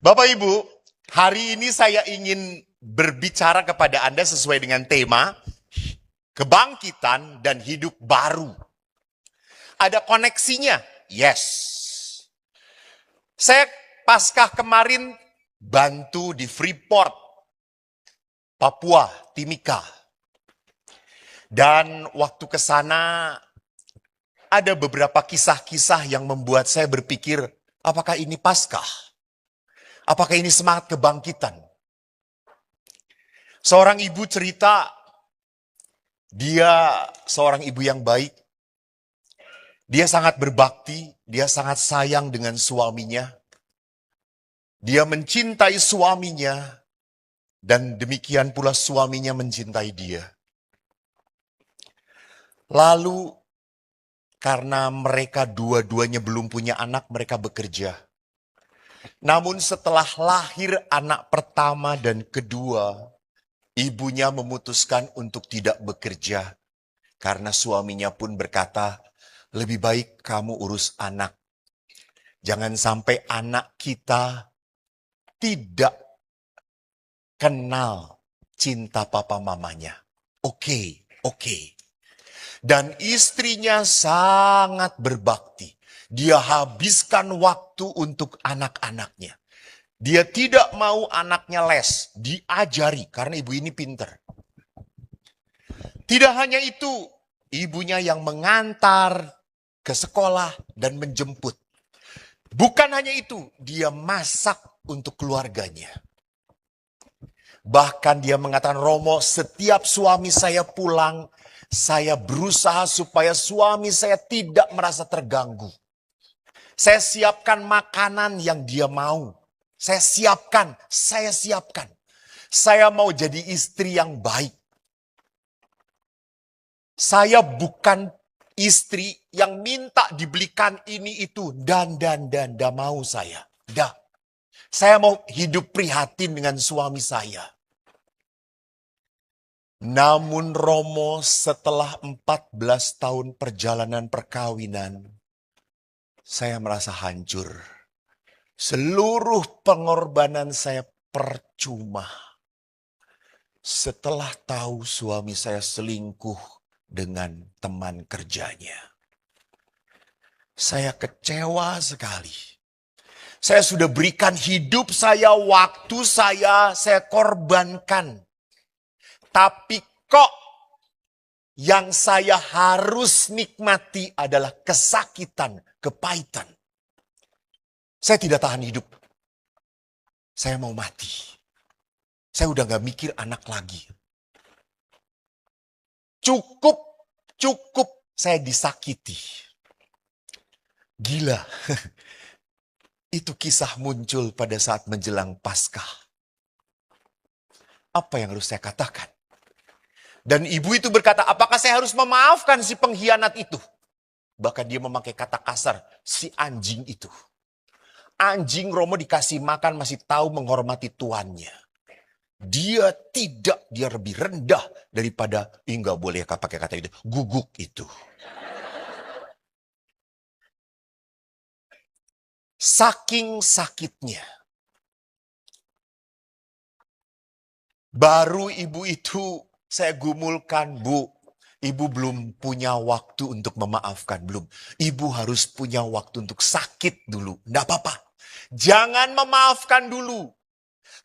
Bapak Ibu, hari ini saya ingin berbicara kepada Anda sesuai dengan tema kebangkitan dan hidup baru. Ada koneksinya? Yes. Saya Paskah kemarin bantu di Freeport, Papua, Timika. Dan waktu ke sana ada beberapa kisah-kisah yang membuat saya berpikir, apakah ini Paskah? Apakah ini semangat kebangkitan? Seorang ibu cerita, dia seorang ibu yang baik. Dia sangat berbakti, dia sangat sayang dengan suaminya. Dia mencintai suaminya, dan demikian pula suaminya mencintai dia. Lalu, karena mereka dua-duanya belum punya anak, mereka bekerja. Namun setelah lahir anak pertama dan kedua, ibunya memutuskan untuk tidak bekerja. Karena suaminya pun berkata, lebih baik kamu urus anak. Jangan sampai anak kita tidak kenal cinta papa mamanya. Oke. Dan istrinya sangat berbakti. Dia habiskan waktu untuk anak-anaknya. Dia tidak mau anaknya les, diajari karena ibu ini pinter. Tidak hanya itu, ibunya yang mengantar ke sekolah dan menjemput. Bukan hanya itu, dia masak untuk keluarganya. Bahkan dia mengatakan, Romo, setiap suami saya pulang, saya berusaha supaya suami saya tidak merasa terganggu. Saya siapkan makanan yang dia mau. Saya siapkan. Saya mau jadi istri yang baik. Saya bukan istri yang minta dibelikan ini itu. Dan mau saya. Saya mau hidup prihatin dengan suami saya. Namun Romo, setelah 14 tahun perjalanan perkawinan, saya merasa hancur. Seluruh pengorbanan saya percuma. Setelah tahu suami saya selingkuh dengan teman kerjanya. Saya kecewa sekali. Saya sudah berikan hidup saya, waktu saya korbankan. Tapi kok yang saya harus nikmati adalah kesakitan, kepahitan. Saya tidak tahan hidup. Saya mau mati. Saya udah gak mikir anak lagi. Cukup saya disakiti. Gila. Itu kisah muncul pada saat menjelang Paskah. Apa yang harus saya katakan? Dan ibu itu berkata, apakah saya harus memaafkan si pengkhianat itu? Bahkan dia memakai kata kasar, si anjing itu. Anjing Romo dikasih makan masih tahu menghormati tuannya. Dia lebih rendah daripada, nggak boleh pakai kata itu, guguk itu. Saking sakitnya. Baru ibu itu saya gumulkan, Bu. Ibu belum punya waktu untuk memaafkan, belum. Ibu harus punya waktu untuk sakit dulu. Nggak apa-apa. Jangan memaafkan dulu.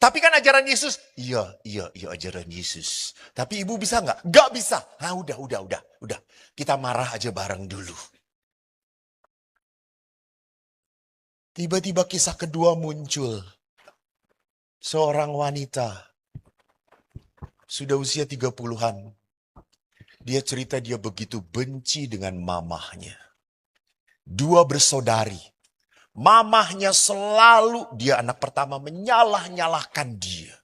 Tapi kan ajaran Yesus, iya ajaran Yesus. Tapi ibu bisa nggak? Nggak bisa. Nah, udah. Kita marah aja bareng dulu. Tiba-tiba kisah kedua muncul. Seorang wanita, sudah usia 30-an. Dia cerita dia begitu benci dengan mamahnya. Dua bersaudari. Mamahnya selalu, dia anak pertama, menyalah-nyalahkan dia.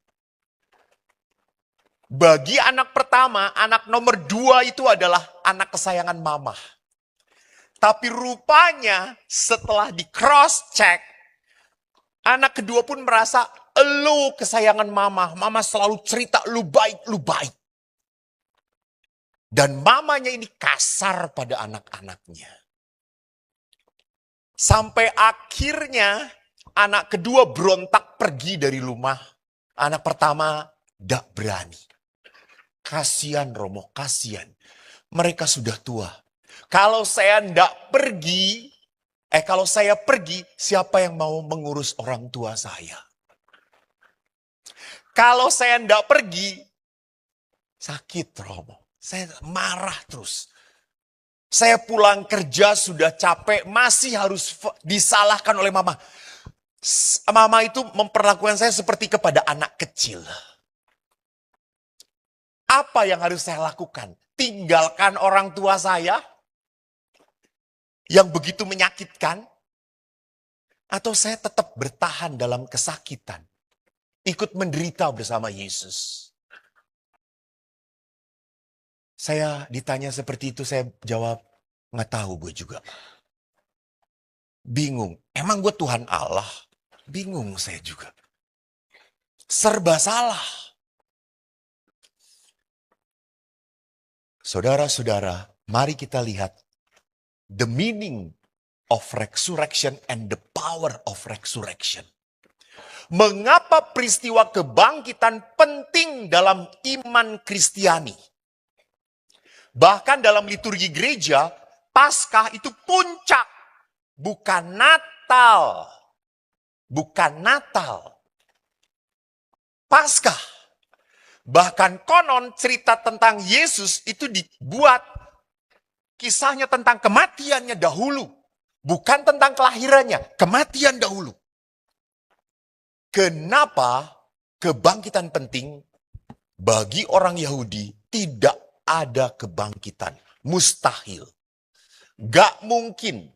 Bagi anak pertama, anak nomor 2 itu adalah anak kesayangan mamah. Tapi rupanya setelah di cross check, anak kedua pun merasa, lu kesayangan mama. Mama selalu cerita, lu baik. Dan mamanya ini kasar pada anak-anaknya. Sampai akhirnya anak kedua berontak pergi dari rumah, anak pertama tidak berani. Kasihan Romo, kasihan. Mereka sudah tua. Kalau saya tidak pergi, kalau saya pergi, siapa yang mau mengurus orang tua saya? Kalau saya tidak pergi, sakit Romo. Saya marah terus. Saya pulang kerja sudah capek, masih harus disalahkan oleh mama. Mama itu memperlakukan saya seperti kepada anak kecil. Apa yang harus saya lakukan? Tinggalkan orang tua saya yang begitu menyakitkan? Atau saya tetap bertahan dalam kesakitan? Ikut menderita bersama Yesus? Saya ditanya seperti itu, saya jawab, nggak tahu gue juga. Bingung, emang gue Tuhan Allah? Bingung saya juga. Serba salah. Saudara-saudara, mari kita lihat the meaning of resurrection and the power of resurrection. Mengapa peristiwa kebangkitan penting dalam iman Kristiani? Bahkan dalam liturgi gereja, Paskah itu puncak, bukan Natal. Bukan Natal. Paskah. Bahkan konon cerita tentang Yesus itu dibuat kisahnya tentang kematiannya dahulu. Bukan tentang kelahirannya, kematian dahulu. Kenapa kebangkitan penting? Bagi orang Yahudi tidak ada kebangkitan. Mustahil. Gak mungkin.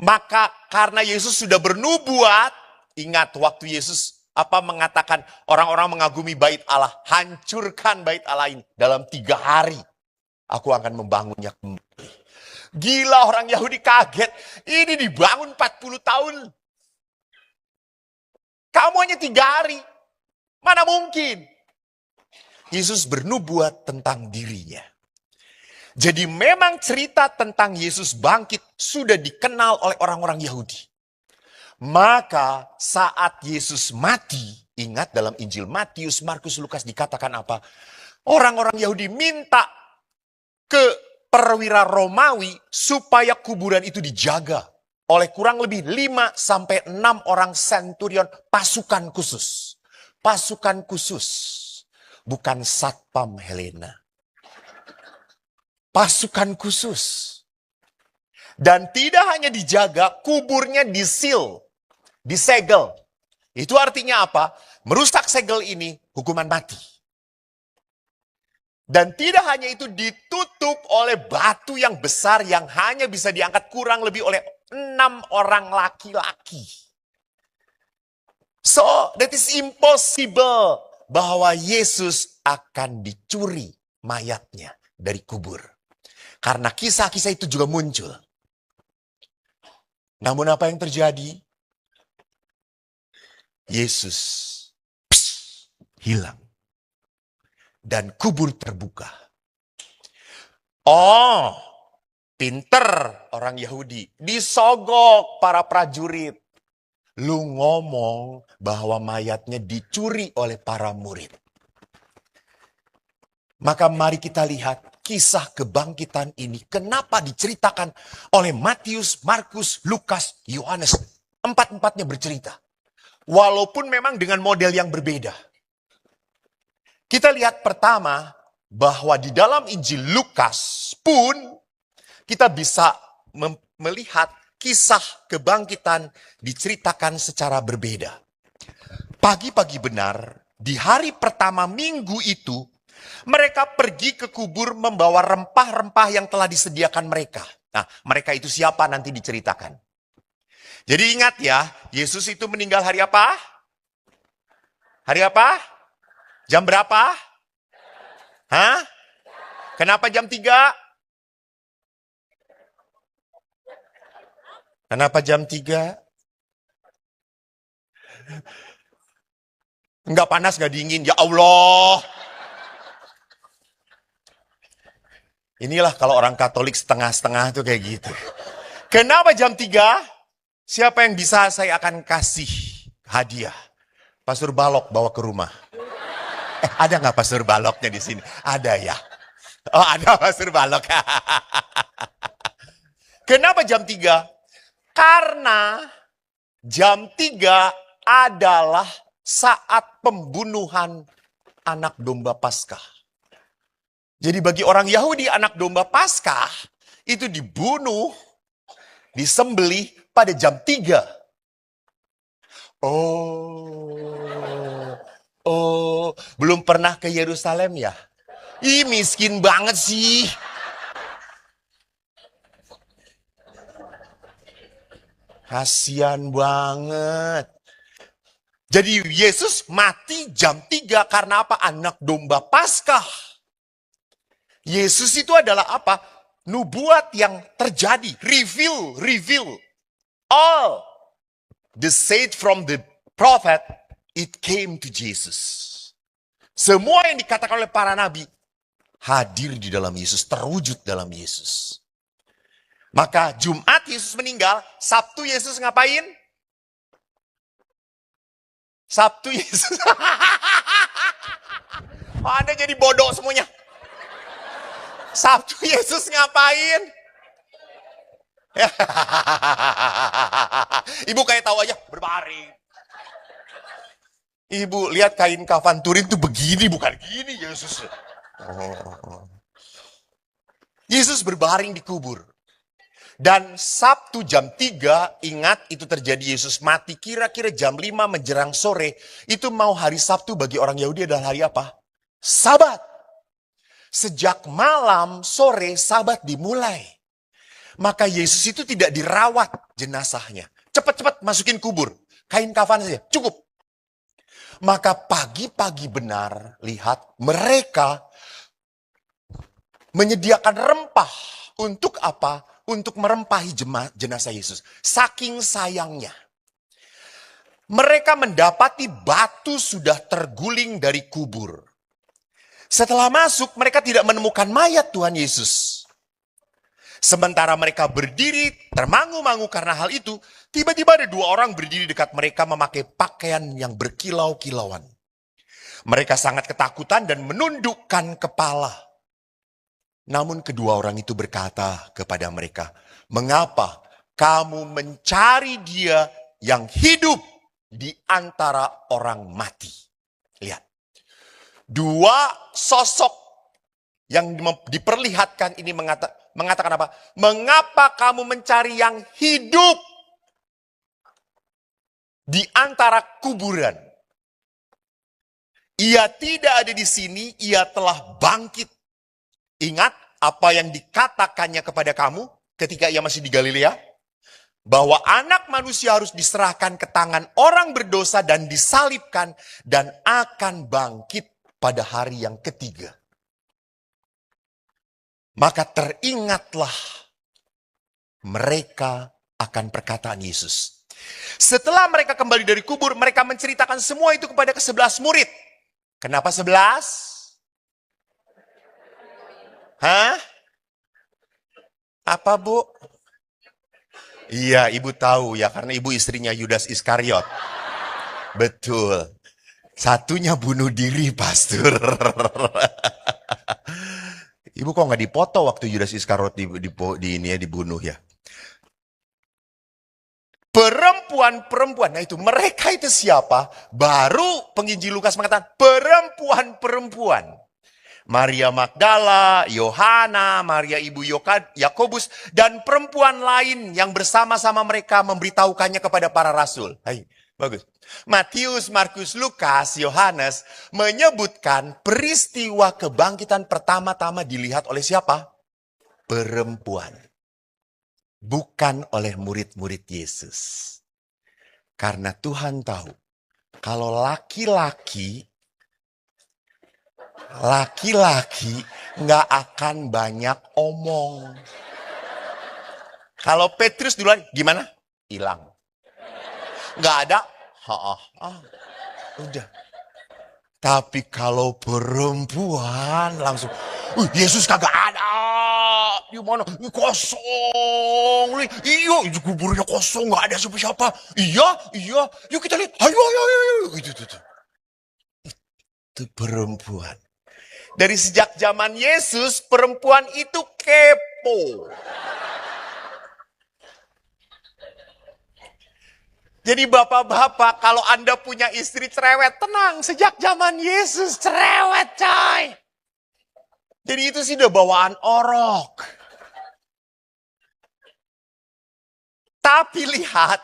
Maka karena Yesus sudah bernubuat, ingat waktu Yesus mengatakan orang-orang mengagumi bait Allah, hancurkan bait Allah ini dalam 3 hari. Aku akan membangunnya kembali. Gila, orang Yahudi kaget. Ini dibangun 40 tahun. Kamu hanya 3 hari. Mana mungkin? Yesus bernubuat tentang dirinya. Jadi memang cerita tentang Yesus bangkit sudah dikenal oleh orang-orang Yahudi. Maka saat Yesus mati, ingat dalam Injil Matius, Markus, Lukas dikatakan apa? Orang-orang Yahudi minta ke perwira Romawi supaya kuburan itu dijaga oleh kurang lebih 5-6 orang centurion pasukan khusus. Pasukan khusus, bukan Satpam Helena. Pasukan khusus. Dan tidak hanya dijaga, kuburnya disegel. Itu artinya apa? Merusak segel ini hukuman mati. Dan tidak hanya itu, ditutup oleh batu yang besar yang hanya bisa diangkat kurang lebih oleh 6 orang laki-laki. So, that is impossible bahwa Yesus akan dicuri mayatnya dari kubur. Karena kisah-kisah itu juga muncul. Namun apa yang terjadi? Yesus hilang. Dan kubur terbuka. Oh, pinter orang Yahudi. Disogok para prajurit. Lu ngomong bahwa mayatnya dicuri oleh para murid. Maka mari kita lihat kisah kebangkitan ini. Kenapa diceritakan oleh Matius, Markus, Lukas, Yohanes. 4-4-nya bercerita. Walaupun memang dengan model yang berbeda. Kita lihat pertama bahwa di dalam Injil Lukas pun kita bisa melihat kisah kebangkitan diceritakan secara berbeda. Pagi-pagi benar, di hari pertama minggu itu, mereka pergi ke kubur membawa rempah-rempah yang telah disediakan mereka. Nah, mereka itu siapa nanti diceritakan. Jadi ingat ya, Yesus itu meninggal hari apa? Hari apa? Jam berapa? Hah? Kenapa jam 3? Kenapa jam 3? Enggak panas, enggak dingin. Ya Allah. Inilah kalau orang Katolik setengah-setengah tuh kayak gitu. Kenapa jam 3? Siapa yang bisa saya akan kasih hadiah. Pastor Balok bawa ke rumah. Ada nggak Pastor Baloknya di sini? Ada ya. Oh, ada Pastor Balok. Kenapa jam 3? Karena jam 3 adalah saat pembunuhan anak domba Paskah. Jadi bagi orang Yahudi, anak domba Paskah itu dibunuh, disembelih pada jam 3. Belum pernah ke Yerusalem ya? Ih, miskin banget sih. Kasian banget. Jadi Yesus mati jam 3 karena apa? Anak domba Paskah. Yesus itu adalah apa? Nubuat yang terjadi. Reveal. All the said from the prophet, it came to Jesus. Semua yang dikatakan oleh para nabi hadir di dalam Yesus, terwujud dalam Yesus. Maka Jumat Yesus meninggal, Sabtu Yesus ngapain? Sabtu Yesus. Anda jadi bodoh semuanya. Sabtu Yesus ngapain? Ibu kayak tahu aja, berbaring. Ibu lihat kain kafan Turin tuh begini, bukan gini Yesus. Yesus berbaring di kubur. Dan Sabtu jam 3, ingat itu terjadi Yesus mati kira-kira jam 5 menjelang sore. Itu mau hari Sabtu bagi orang Yahudi adalah hari apa? Sabat. Sejak malam sore Sabat dimulai. Maka Yesus itu tidak dirawat jenazahnya. Cepat-cepat masukin kubur. Kain kafan saja, cukup. Maka pagi-pagi benar, lihat mereka menyediakan rempah. Untuk apa? Untuk merempahi jenazah Yesus. Saking sayangnya. Mereka mendapati batu sudah terguling dari kubur. Setelah masuk, mereka tidak menemukan mayat Tuhan Yesus. Sementara mereka berdiri, termangu-mangu karena hal itu, tiba-tiba ada 2 orang berdiri dekat mereka memakai pakaian yang berkilau-kilauan. Mereka sangat ketakutan dan menundukkan kepala. Namun kedua orang itu berkata kepada mereka, "Mengapa kamu mencari dia yang hidup di antara orang mati?" Lihat. 2 sosok yang diperlihatkan ini mengatakan apa? Mengapa kamu mencari yang hidup di antara kuburan? Ia tidak ada di sini, ia telah bangkit. Ingat apa yang dikatakannya kepada kamu ketika ia masih di Galilea? Bahwa anak manusia harus diserahkan ke tangan orang berdosa dan disalibkan dan akan bangkit pada hari yang ketiga. Maka teringatlah mereka akan perkataan Yesus. Setelah mereka kembali dari kubur, mereka menceritakan semua itu kepada ke-11 murid. Kenapa 11? Hah? Apa, Bu? Iya, ibu tahu ya, karena ibu istrinya Yudas Iskariot. Betul. Satunya bunuh diri, Pastor. Ibu kok nggak dipoto waktu Yudas Iskariot dibunuh ya? Perempuan-perempuan, nah itu mereka itu siapa? Baru penginjil Lukas mengatakan perempuan-perempuan. Maria Magdala, Yohana, Maria ibu Yakobus, dan perempuan lain yang bersama-sama mereka memberitahukannya kepada para rasul. Hai, bagus. Matius, Markus, Lukas, Yohanes menyebutkan peristiwa kebangkitan pertama-tama dilihat oleh siapa? Perempuan. Bukan oleh murid-murid Yesus. Karena Tuhan tahu, kalau laki-laki nggak akan banyak omong. Kalau Petrus duluan, gimana? Hilang. Nggak ada? Udah. Tapi kalau perempuan langsung, Yesus kagak ada. di mana? Kosong. Iya, itu kuburnya kosong, nggak ada siapa-siapa. Iya, iya. Yuk kita lihat. Ayo, ayo, ayo, ayo. Itu perempuan. Dari sejak zaman Yesus, perempuan itu kepo. Jadi bapak-bapak, kalau Anda punya istri cerewet, tenang. Sejak zaman Yesus, cerewet coy. Jadi itu sih udah bawaan orok. Tapi lihat,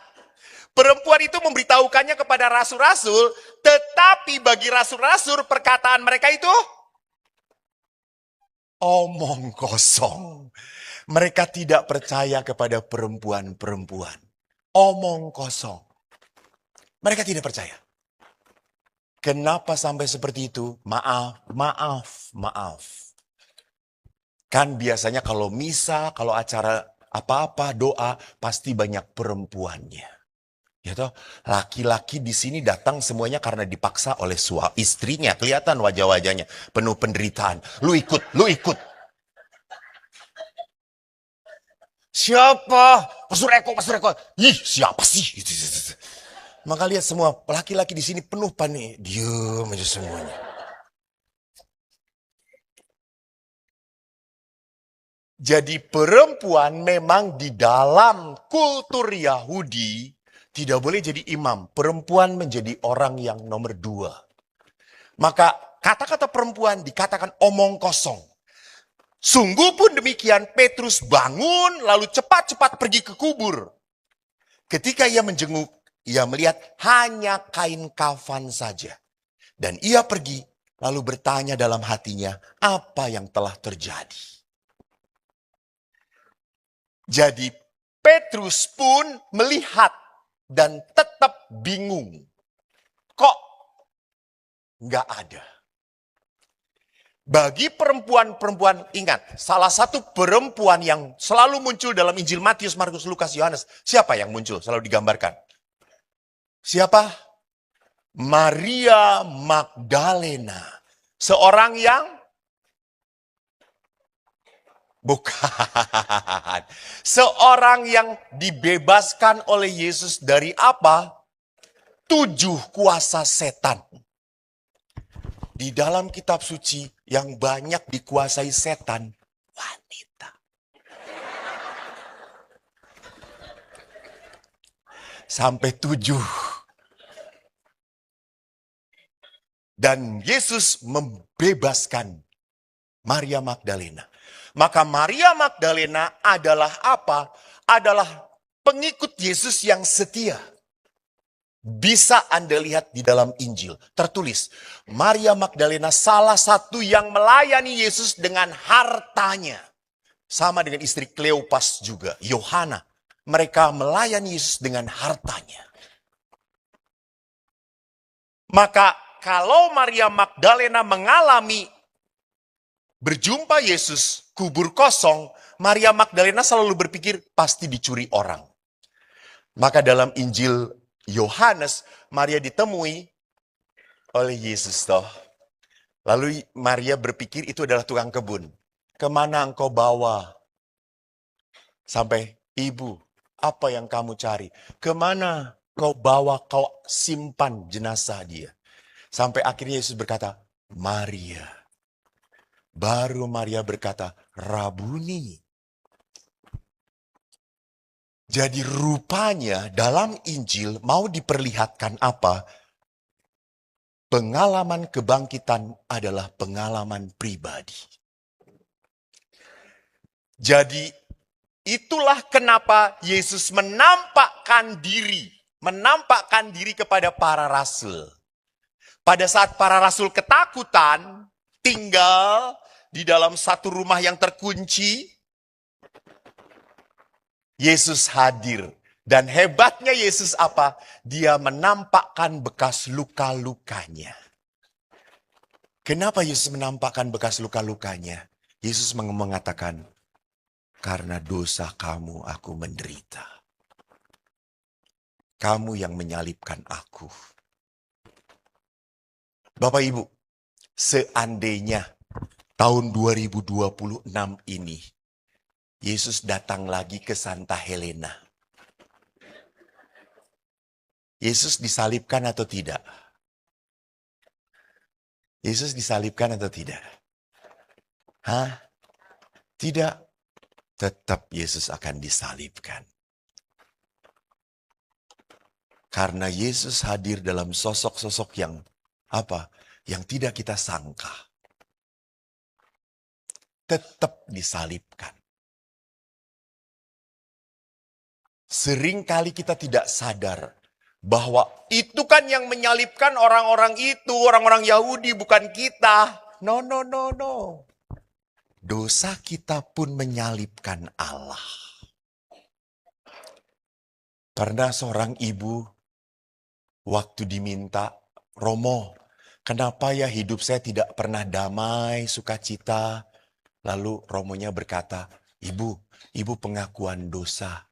perempuan itu memberitahukannya kepada rasul-rasul, tetapi bagi rasul-rasul perkataan mereka itu omong kosong. Mereka tidak percaya kepada perempuan-perempuan. Omong kosong. Mereka tidak percaya. Kenapa sampai seperti itu? Maaf, maaf, maaf. Kan biasanya kalau misa, kalau acara apa-apa, doa, pasti banyak perempuannya. Ya toh, laki-laki di sini datang semuanya karena dipaksa oleh istrinya. Kelihatan wajah-wajahnya, penuh penderitaan. Lu ikut, lu ikut. Siapa? Pastor Eko, Pastor Eko. Ih, siapa sih? Maka lihat semua laki-laki di sini penuh panik. Diam aja semuanya. Jadi perempuan memang di dalam kultur Yahudi tidak boleh jadi imam. Perempuan menjadi orang yang nomor 2. Maka kata-kata perempuan dikatakan omong kosong. Sungguh pun demikian, Petrus bangun lalu cepat-cepat pergi ke kubur. Ketika ia menjenguk, ia melihat hanya kain kafan saja. Dan ia pergi lalu bertanya dalam hatinya apa yang telah terjadi. Jadi Petrus pun melihat dan tetap bingung. Kok nggak ada? Bagi perempuan-perempuan, ingat, salah satu perempuan yang selalu muncul dalam Injil Matius, Markus, Lukas, Yohanes. Siapa yang muncul? Selalu digambarkan. Siapa? Maria Magdalena. Seorang yang bukan. Seorang yang dibebaskan oleh Yesus dari apa? 7 kuasa setan. Di dalam kitab suci yang banyak dikuasai setan, wanita. Sampai 7. Dan Yesus membebaskan Maria Magdalena. Maka Maria Magdalena adalah apa? Adalah pengikut Yesus yang setia. Bisa Anda lihat di dalam Injil. Tertulis, Maria Magdalena salah satu yang melayani Yesus dengan hartanya. Sama dengan istri Kleopas juga, Yohana. Mereka melayani Yesus dengan hartanya. Maka kalau Maria Magdalena mengalami berjumpa Yesus, kubur kosong, Maria Magdalena selalu berpikir pasti dicuri orang. Maka dalam Injil Yohanes, Maria ditemui oleh Yesus toh. Lalu Maria berpikir itu adalah tukang kebun. Kemana engkau bawa? Sampai, ibu, apa yang kamu cari? Kemana kau bawa, kau simpan jenazah dia? Sampai akhirnya Yesus berkata, Maria. Baru Maria berkata, Rabuni. Jadi rupanya dalam Injil mau diperlihatkan apa? Pengalaman kebangkitan adalah pengalaman pribadi. Jadi itulah kenapa Yesus menampakkan diri kepada para rasul. Pada saat para rasul ketakutan, tinggal di dalam satu rumah yang terkunci, Yesus hadir. Dan hebatnya Yesus apa? Dia menampakkan bekas luka-lukanya. Kenapa Yesus menampakkan bekas luka-lukanya? Yesus mengatakan, karena dosa kamu aku menderita. Kamu yang menyalibkan aku. Bapak Ibu, seandainya tahun 2026 ini Yesus datang lagi ke Santa Helena. Yesus disalibkan atau tidak? Yesus disalibkan atau tidak? Hah? Tidak. Tetap Yesus akan disalibkan. Karena Yesus hadir dalam sosok-sosok yang apa? Yang tidak kita sangka. Tetap disalibkan. Seringkali kita tidak sadar bahwa itu kan yang menyalibkan orang-orang itu, orang-orang Yahudi, bukan kita. No, no, no, no. Dosa kita pun menyalibkan Allah. Pernah seorang ibu waktu diminta, Romo, kenapa ya hidup saya tidak pernah damai, sukacita? Lalu Romonya berkata, ibu pengakuan dosa.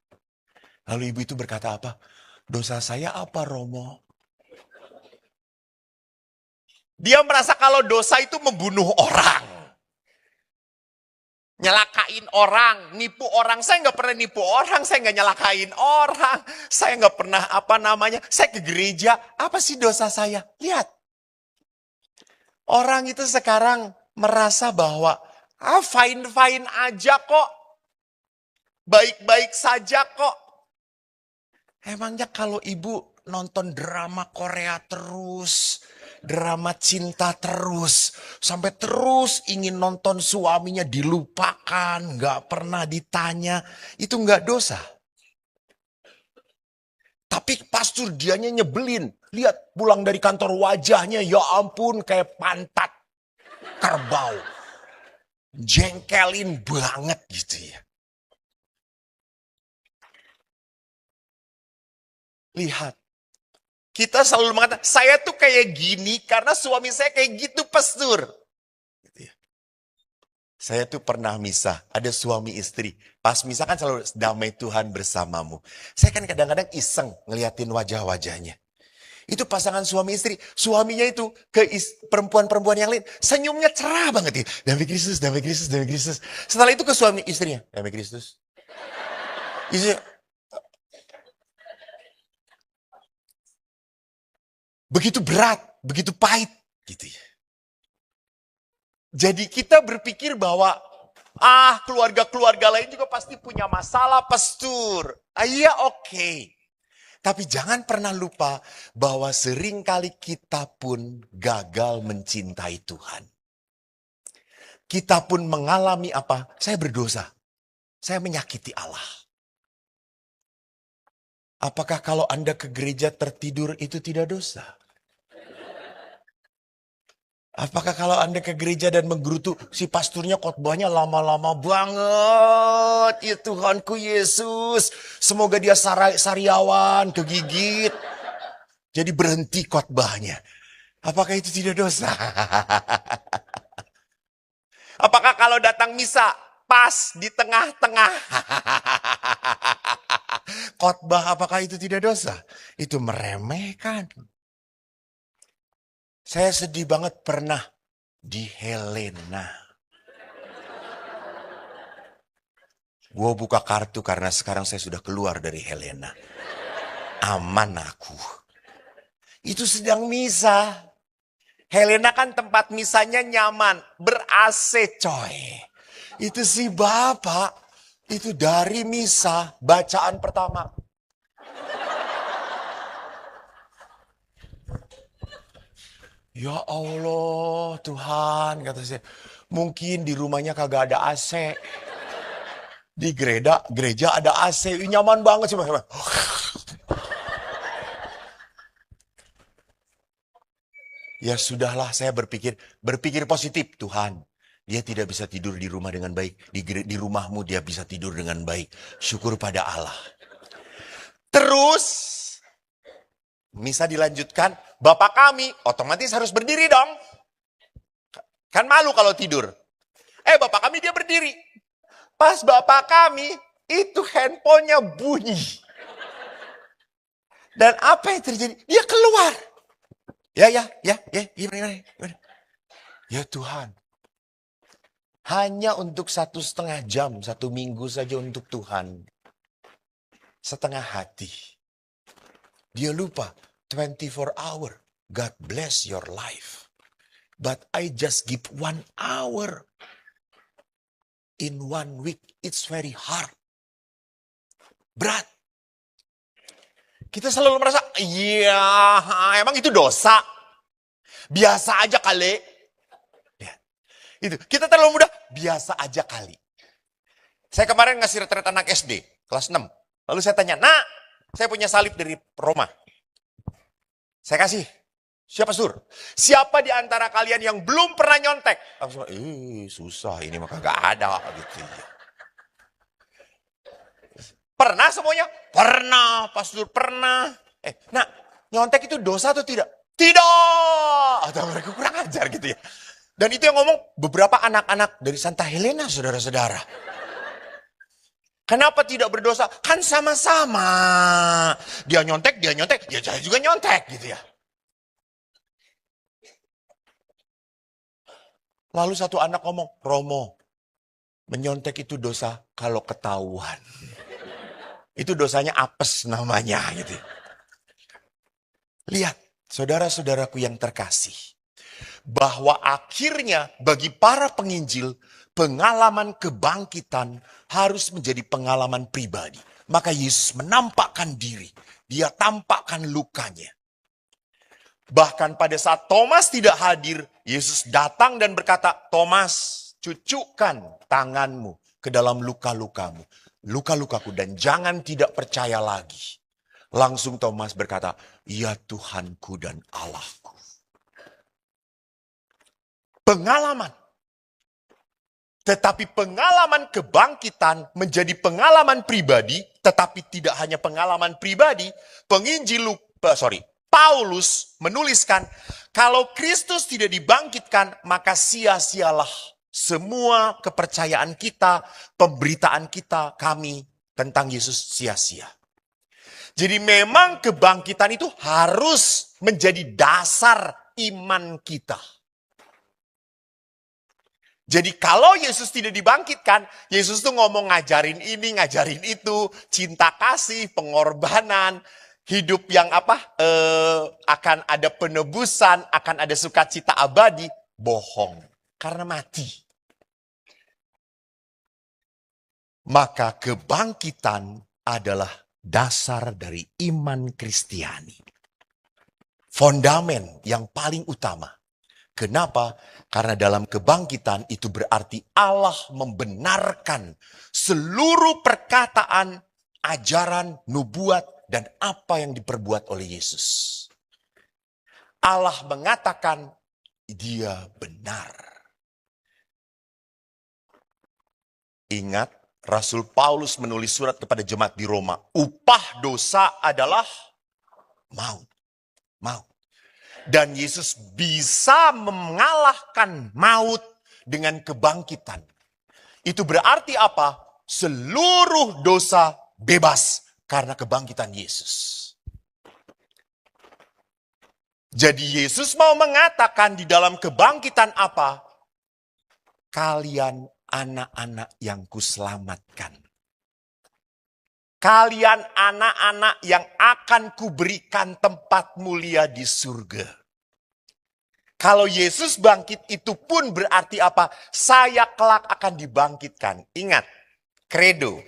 Lalu ibu itu berkata apa? Dosa saya apa, Romo? Dia merasa kalau dosa itu membunuh orang. Nyalakain orang, nipu orang. Saya nggak pernah nipu orang, saya nggak nyalakain orang. Saya nggak pernah saya ke gereja. Apa sih dosa saya? Lihat. Orang itu sekarang merasa bahwa fine-fine aja kok. Baik-baik saja kok. Emangnya kalau ibu nonton drama Korea terus, drama cinta terus, sampai terus ingin nonton suaminya dilupakan, nggak pernah ditanya, itu nggak dosa. Tapi pastor dianya nyebelin. Lihat pulang dari kantor wajahnya, ya ampun kayak pantat kerbau. Jengkelin banget gitu ya. Lihat. Kita selalu mengatakan, saya tuh kayak gini karena suami saya kayak gitu, pastor. Gitu ya. Saya tuh pernah misah, ada suami istri. Pas misah kan selalu damai Tuhan bersamamu. Saya kan kadang-kadang iseng ngeliatin wajah-wajahnya. Itu pasangan suami istri. Suaminya itu ke perempuan-perempuan yang lain. Senyumnya cerah banget. Ya. Damai Kristus, damai Kristus, damai Kristus. Setelah itu ke suami istrinya. Damai Kristus. Istrinya, begitu berat, begitu pahit. Gitu ya. Jadi kita berpikir bahwa keluarga-keluarga lain juga pasti punya masalah, pastor. Iya oke. Tapi jangan pernah lupa bahwa seringkali kita pun gagal mencintai Tuhan. Kita pun mengalami apa? Saya berdosa. Saya menyakiti Allah. Apakah kalau Anda ke gereja tertidur itu tidak dosa? Apakah kalau Anda ke gereja dan menggerutu, si pasturnya khotbahnya lama-lama banget. Ya Tuhanku Yesus, semoga dia sariawan, kegigit. Jadi berhenti khotbahnya. Apakah itu tidak dosa? Apakah kalau datang misa, pas di tengah-tengah. Khotbah apakah itu tidak dosa? Itu meremehkan. Saya sedih banget pernah di Helena. Gue buka kartu karena sekarang saya sudah keluar dari Helena. Aman aku. Itu sedang misa. Helena kan tempat misanya nyaman. Ber-AC coy. Itu si bapak. Itu dari misa bacaan pertama. Ya Allah Tuhan kata saya. Mungkin di rumahnya kagak ada AC. Di gereja ada AC. Nyaman banget sih. Ya sudahlah saya berpikir positif Tuhan. Dia tidak bisa tidur di rumah dengan baik. Di rumahmu dia bisa tidur dengan baik. Syukur pada Allah. Terus misa dilanjutkan. Bapak kami otomatis harus berdiri dong. Kan malu kalau tidur. Bapak kami dia berdiri. Pas bapak kami itu handphonenya bunyi. Dan apa yang terjadi? Dia keluar. Ya, gimana. Ya Tuhan. hanya untuk 1,5 jam, 1 minggu saja untuk Tuhan. Setengah hati. Dia lupa 24 hour. God bless your life. But I just give 1 hour. In 1 week, it's very hard. Berat. Kita selalu merasa, iya, emang itu dosa. Biasa aja kali. Ya, itu. Kita terlalu mudah, biasa aja kali. Saya kemarin ngasih retret anak SD, kelas 6. Lalu saya tanya, nak, saya punya salib dari Roma. Saya kasih. Siapa sur? Siapa di antara kalian yang belum pernah nyontek? Langsung, susah, ini mah kagak ada. Gitu. Pernah semuanya? Pernah, pastor pernah. Nak, nyontek itu dosa atau tidak? Tidak! Atau mereka kurang ajar gitu ya. Dan itu yang ngomong beberapa anak-anak dari Santa Helena, saudara-saudara. Kenapa tidak berdosa? Kan sama-sama. Dia nyontek, ya saya juga nyontek gitu ya. Lalu satu anak ngomong, Romo, menyontek itu dosa kalau ketahuan. Itu dosanya apes namanya gitu. Lihat, saudara-saudaraku yang terkasih. Bahwa akhirnya bagi para penginjil, pengalaman kebangkitan harus menjadi pengalaman pribadi. Maka Yesus menampakkan diri. Dia tampakkan lukanya. Bahkan pada saat Thomas tidak hadir, Yesus datang dan berkata, Thomas, cucukkan tanganmu ke dalam luka-lukamu. Luka-lukaku dan jangan tidak percaya lagi. Langsung Thomas berkata, ya Tuhanku dan Allahku. Pengalaman. Tetapi pengalaman kebangkitan menjadi pengalaman pribadi, tetapi tidak hanya pengalaman pribadi. Paulus menuliskan, kalau Kristus tidak dibangkitkan, maka sia-sialah semua kepercayaan kita, pemberitaan kita, kami tentang Yesus sia-sia. Jadi memang kebangkitan itu harus menjadi dasar iman kita. Jadi kalau Yesus tidak dibangkitkan, Yesus tuh ngomong ngajarin ini, ngajarin itu, cinta kasih, pengorbanan, hidup yang akan ada penebusan, akan ada sukacita abadi, bohong. Karena mati. Maka kebangkitan adalah dasar dari iman Kristiani. Fondamen yang paling utama. Kenapa? Karena dalam kebangkitan itu berarti Allah membenarkan seluruh perkataan, ajaran, nubuat, dan apa yang diperbuat oleh Yesus. Allah mengatakan dia benar. Ingat, Rasul Paulus menulis surat kepada jemaat di Roma. Upah dosa adalah maut. Maut. Dan Yesus bisa mengalahkan maut dengan kebangkitan. Itu berarti apa? Seluruh dosa bebas karena kebangkitan Yesus. Jadi Yesus mau mengatakan di dalam kebangkitan apa? Kalian anak-anak yang kuselamatkan. Kalian anak-anak yang akan kuberikan tempat mulia di surga. Kalau Yesus bangkit itu pun berarti apa? Saya kelak akan dibangkitkan. Ingat, kredo.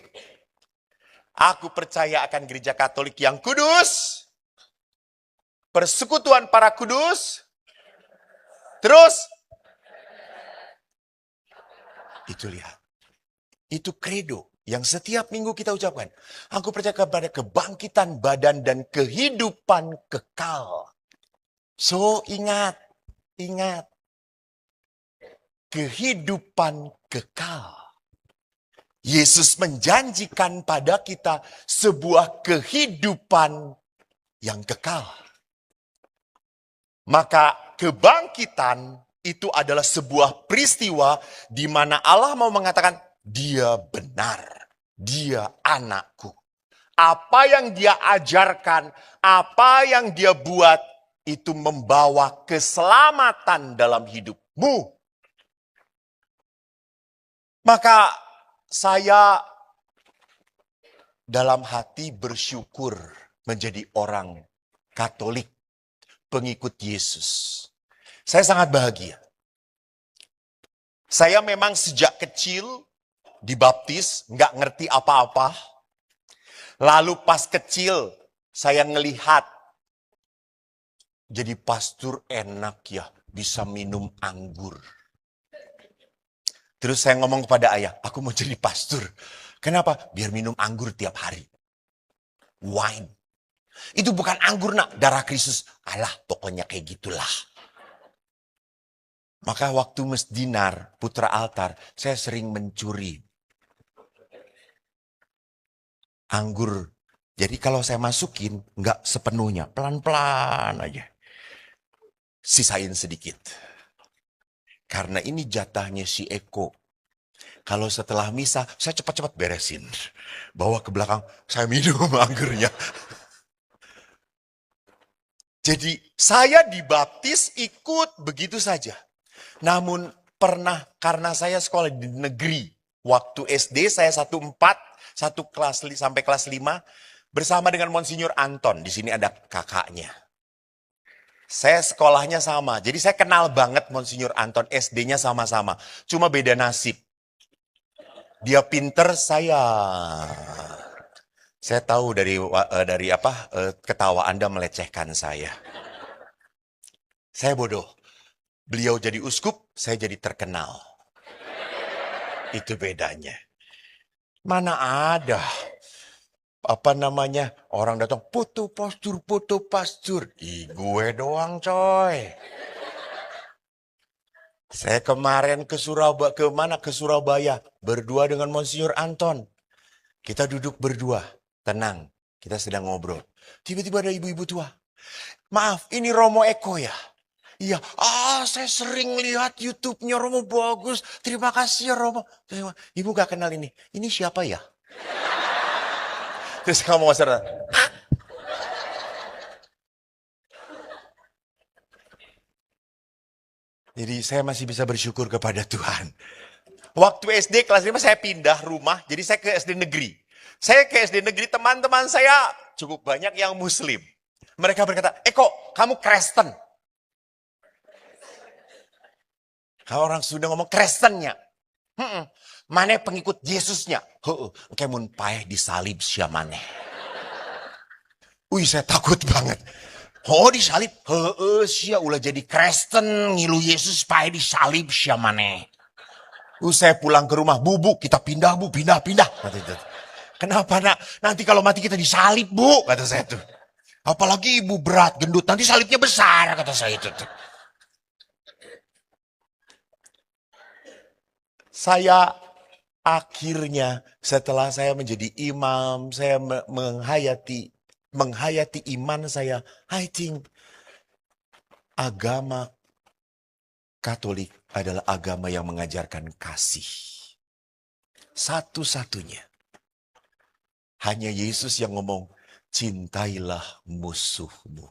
Aku percaya akan gereja Katolik yang kudus. Persekutuan para kudus. Terus. Itu lihat. Itu kredo yang setiap minggu kita ucapkan. Aku percaya kepada kebangkitan badan dan kehidupan kekal. So ingat. Kehidupan kekal. Yesus menjanjikan pada kita sebuah kehidupan yang kekal. Maka kebangkitan itu adalah sebuah peristiwa di mana Allah mau mengatakan, dia benar, dia anakku. Apa yang dia ajarkan, apa yang dia buat, itu membawa keselamatan dalam hidupmu. Maka saya dalam hati bersyukur menjadi orang Katolik, pengikut Yesus. Saya sangat bahagia. Saya memang sejak kecil dibaptis, nggak ngerti apa-apa. Lalu pas kecil saya ngelihat, jadi pastor enak ya, bisa minum anggur. Terus saya ngomong kepada ayah, aku mau jadi pastor. Kenapa? Biar minum anggur tiap hari. Wine. Itu bukan anggur nak, darah Kristus. Alah, pokoknya kayak gitulah. Maka waktu Mas Dinar, putra altar, saya sering mencuri anggur. Jadi kalau saya masukin, nggak sepenuhnya, pelan-pelan aja. Sisain sedikit. Karena ini jatahnya si Eko. Kalau setelah misa, saya cepat-cepat beresin. Bawa ke belakang, saya minum anggurnya. Jadi saya dibaptis ikut begitu saja. Namun pernah, karena saya sekolah di negeri, waktu SD saya 1-4, sampai kelas 5, bersama dengan Monsinyur Anton. Di sini ada kakaknya. Saya sekolahnya sama, jadi saya kenal banget Monsinyur Anton, SD-nya sama-sama. Cuma beda nasib. Dia pinter, saya tahu dari ketawa Anda melecehkan saya. Saya bodoh. Beliau jadi uskup, saya jadi terkenal. Itu bedanya. Mana ada orang datang foto pastur. Gue doang coy. Saya kemarin ke Surabaya berdua dengan Monsinyur Anton. Kita duduk berdua, tenang, kita sedang ngobrol. Tiba-tiba ada ibu-ibu tua. Maaf, ini Romo Eko ya? Iya, saya sering lihat YouTube-nya Romo bagus. Terima kasih ya Romo. Ibu gak kenal ini. Ini siapa ya? Terus kamu masalah. Jadi saya masih bisa bersyukur kepada Tuhan. Waktu SD kelas 5 saya pindah rumah, jadi saya ke SD negeri. Saya ke SD negeri, teman-teman saya cukup banyak yang Muslim. Mereka berkata, Eko, kamu Kristen. Kalau orang Sunda ngomong Kristennya. Mana pengikut Yesusnya? Kayak mun paeh disalib siamane. Saya takut banget. Disalib? Sia ulah jadi Kristen, ngilu Yesus paeh disalib siamane. Saya pulang ke rumah, Bu, kita pindah, Bu, pindah. Kenapa nak? Nanti kalau mati kita disalib, Bu, kata saya tuh. Apalagi ibu berat, gendut, nanti salibnya besar, kata saya itu tuh. Saya akhirnya setelah saya menjadi imam, saya menghayati iman saya, I think agama Katolik adalah agama yang mengajarkan kasih. Satu-satunya. Hanya Yesus yang ngomong, cintailah musuhmu,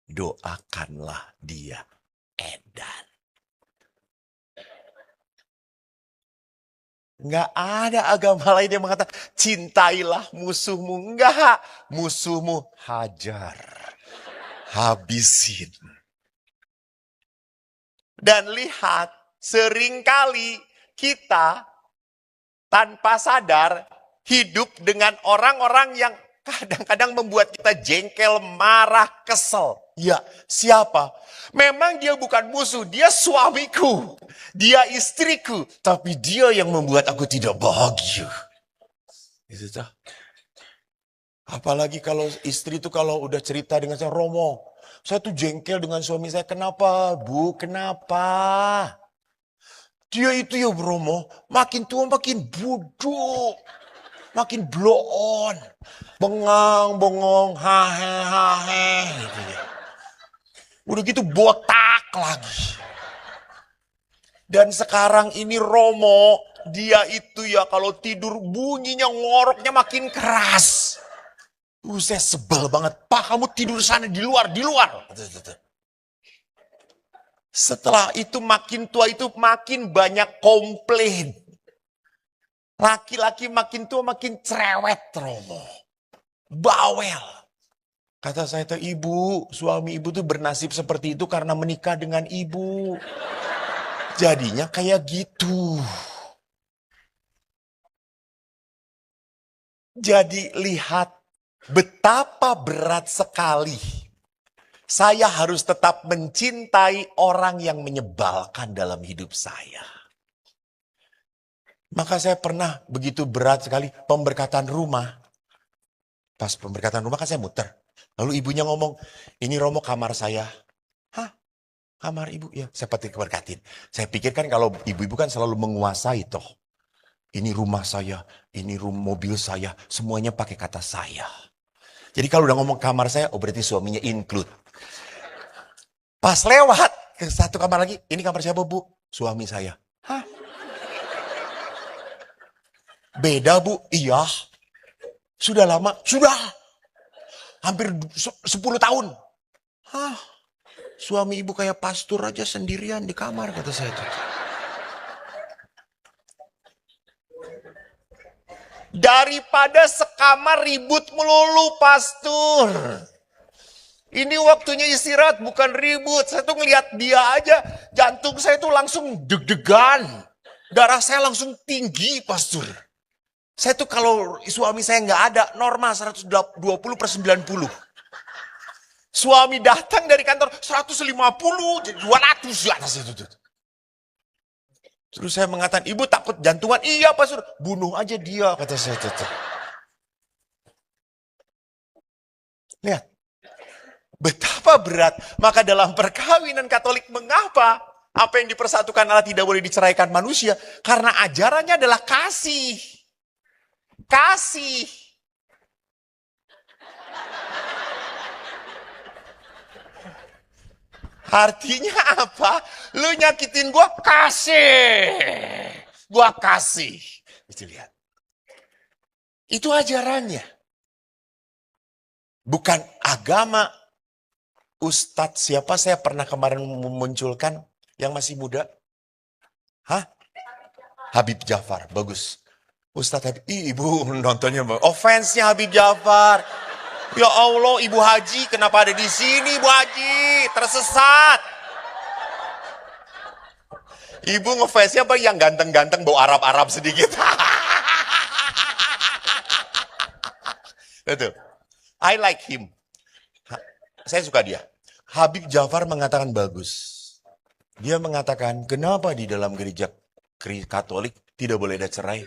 doakanlah dia, edan. Nggak ada agama lain yang mengatakan, cintailah musuhmu. Enggak, musuhmu hajar, habisin. Dan lihat, seringkali kita tanpa sadar hidup dengan orang-orang yang kadang-kadang membuat kita jengkel, marah, kesel. Ya, siapa? Memang dia bukan musuh, dia suamiku, dia istriku, tapi dia yang membuat aku tidak bahagia. Itu tuh. Apalagi kalau istri itu kalau udah cerita dengan saya, Romo, saya tuh jengkel dengan suami saya. Kenapa, Bu? Kenapa? Dia itu ya, Romo, makin tua makin bodoh. Makin blow on. Bengong, hahe. Gitu ya. Udah gitu botak lagi. Dan sekarang ini Romo, dia itu ya kalau tidur bunyinya ngoroknya makin keras. Saya sebel banget. Pak, kamu tidur sana di luar. Setelah itu makin tua itu makin banyak komplain. Laki-laki makin tua makin cerewet, Romo. Bawel. Kata saya tuh, ibu, suami ibu tuh bernasib seperti itu karena menikah dengan ibu. Jadinya kayak gitu. Jadi lihat betapa berat sekali saya harus tetap mencintai orang yang menyebalkan dalam hidup saya. Maka saya pernah begitu berat sekali pemberkatan rumah. Pas pemberkatan rumah kan saya muter. Lalu ibunya ngomong, ini Romo kamar saya. Hah? Kamar ibu? Ya, saya pasti keberkatin. Saya pikirkan kalau ibu-ibu kan selalu menguasai toh. Ini rumah saya, ini mobil saya, semuanya pakai kata saya. Jadi kalau udah ngomong kamar saya, oh berarti suaminya include. Pas lewat ke satu kamar lagi, ini kamar siapa bu? Suami saya. Hah? Beda bu? Iya. Sudah lama? Sudah. Hampir 10 tahun. Hah? Suami ibu kayak pastor aja sendirian di kamar, kata saya itu. Daripada sekamar ribut melulu, pastor. Ini waktunya istirahat, bukan ribut. Saya tuh ngeliat dia aja, jantung saya tuh langsung deg-degan. Darah saya langsung tinggi, pastor. Saya tuh kalau suami saya nggak ada, normal 120/90. Suami datang dari kantor 150, jadi 200 di atas itu. Terus saya mengatakan, ibu takut jantungan? Iya pastor, bunuh aja dia, kata saya. Lihat, betapa berat. Maka dalam perkawinan Katolik, mengapa apa yang dipersatukan Allah tidak boleh diceraikan manusia? Karena ajarannya adalah kasih. Kasih. Artinya apa? Lu nyakitin gua, kasih. Gua kasih. Itu lihat. Itu ajarannya. Bukan agama. Ustadz siapa saya pernah kemarin memunculkan yang masih muda? Hah? Habib Jafar, bagus. Ustadz Habib, ibu nontonnya offense-nya Habib Jafar. Ya Allah, Ibu Haji, kenapa ada di sini, Ibu Haji? Tersesat. Ibu ngefans-nya apa yang ganteng-ganteng bawa Arab-Arab sedikit. Betul. I like him. Saya suka dia. Habib Jafar mengatakan bagus. Dia mengatakan, kenapa di dalam gereja Katolik tidak boleh ada cerai?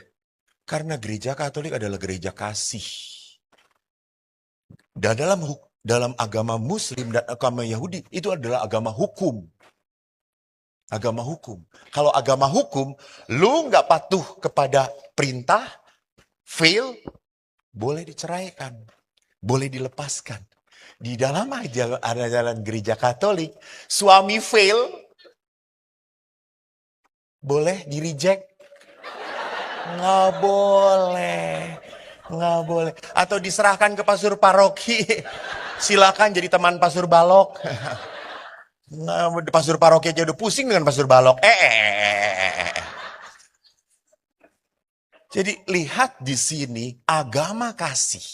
Karena gereja Katolik adalah gereja kasih. Dan dalam agama Muslim dan agama Yahudi itu adalah agama hukum. Agama hukum. Kalau agama hukum, lu nggak patuh kepada perintah, fail, boleh diceraikan, boleh dilepaskan. Di dalam ajaran gereja Katolik, suami fail, boleh di-reject? Nggak boleh. Nggak boleh. Atau diserahkan ke pastor paroki. Silakan jadi teman pastor balok. Nah, pastor paroki aja udah pusing dengan pastor balok. Jadi lihat di sini agama kasih.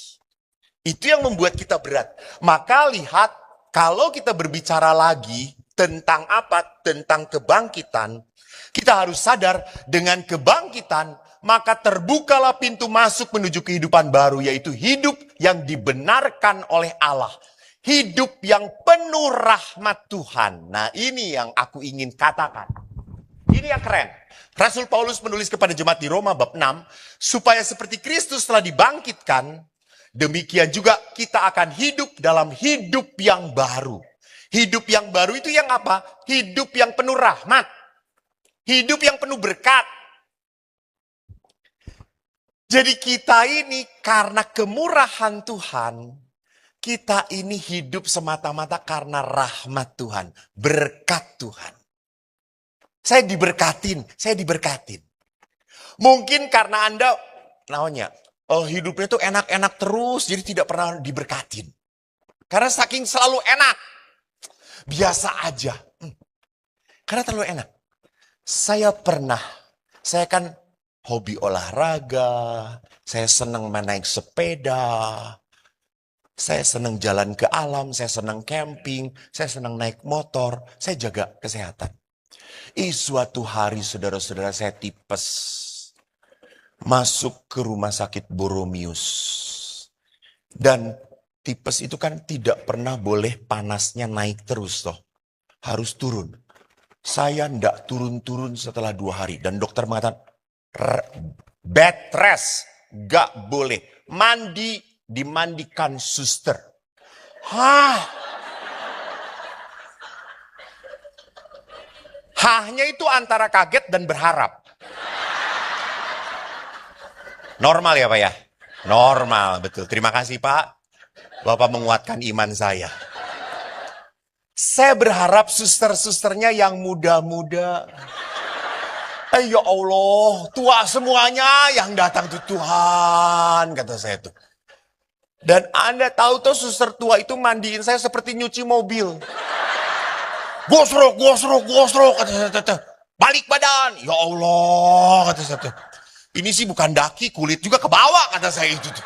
Itu yang membuat kita berat. Maka lihat kalau kita berbicara lagi tentang apa? Tentang kebangkitan. Kita harus sadar dengan kebangkitan maka terbukalah pintu masuk menuju kehidupan baru, yaitu hidup yang dibenarkan oleh Allah. Hidup yang penuh rahmat Tuhan. Nah, ini yang aku ingin katakan. Ini yang keren. Rasul Paulus menulis kepada jemaat di Roma bab 6, supaya seperti Kristus telah dibangkitkan, demikian juga kita akan hidup dalam hidup yang baru. Hidup yang baru itu yang apa? Hidup yang penuh rahmat. Hidup yang penuh berkat. Jadi kita ini karena kemurahan Tuhan, kita ini hidup semata-mata karena rahmat Tuhan, berkat Tuhan. Saya diberkatin. Mungkin karena Anda, hidupnya tuh enak-enak terus, jadi tidak pernah diberkatin. Karena saking selalu enak, biasa aja. Karena terlalu enak. Saya kan hobi olahraga, saya senang naik sepeda, saya senang jalan ke alam, saya senang camping, saya senang naik motor, saya jaga kesehatan. Suatu hari saudara-saudara saya tipes. Masuk ke rumah sakit Boromius. Dan tipes itu kan tidak pernah boleh panasnya naik terus toh. Harus turun. Saya ndak turun-turun setelah 2 hari. Dan dokter mengatakan, bed rest. Gak boleh. Mandi, dimandikan suster. Hahnya itu antara kaget dan berharap. Normal ya Pak ya? Normal, betul. Terima kasih Pak. Bapak menguatkan iman saya. Saya berharap suster-susternya yang muda-muda. Ya Allah, tua semuanya yang datang tuh Tuhan, kata saya tuh. Dan Anda tahu tuh suster tua itu mandiin saya seperti nyuci mobil. Gosrok, gosrok, gosrok, kata saya. Balik badan, ya Allah, kata saya tuh. Ini sih bukan daki, kulit juga ke bawah, kata saya itu tuh.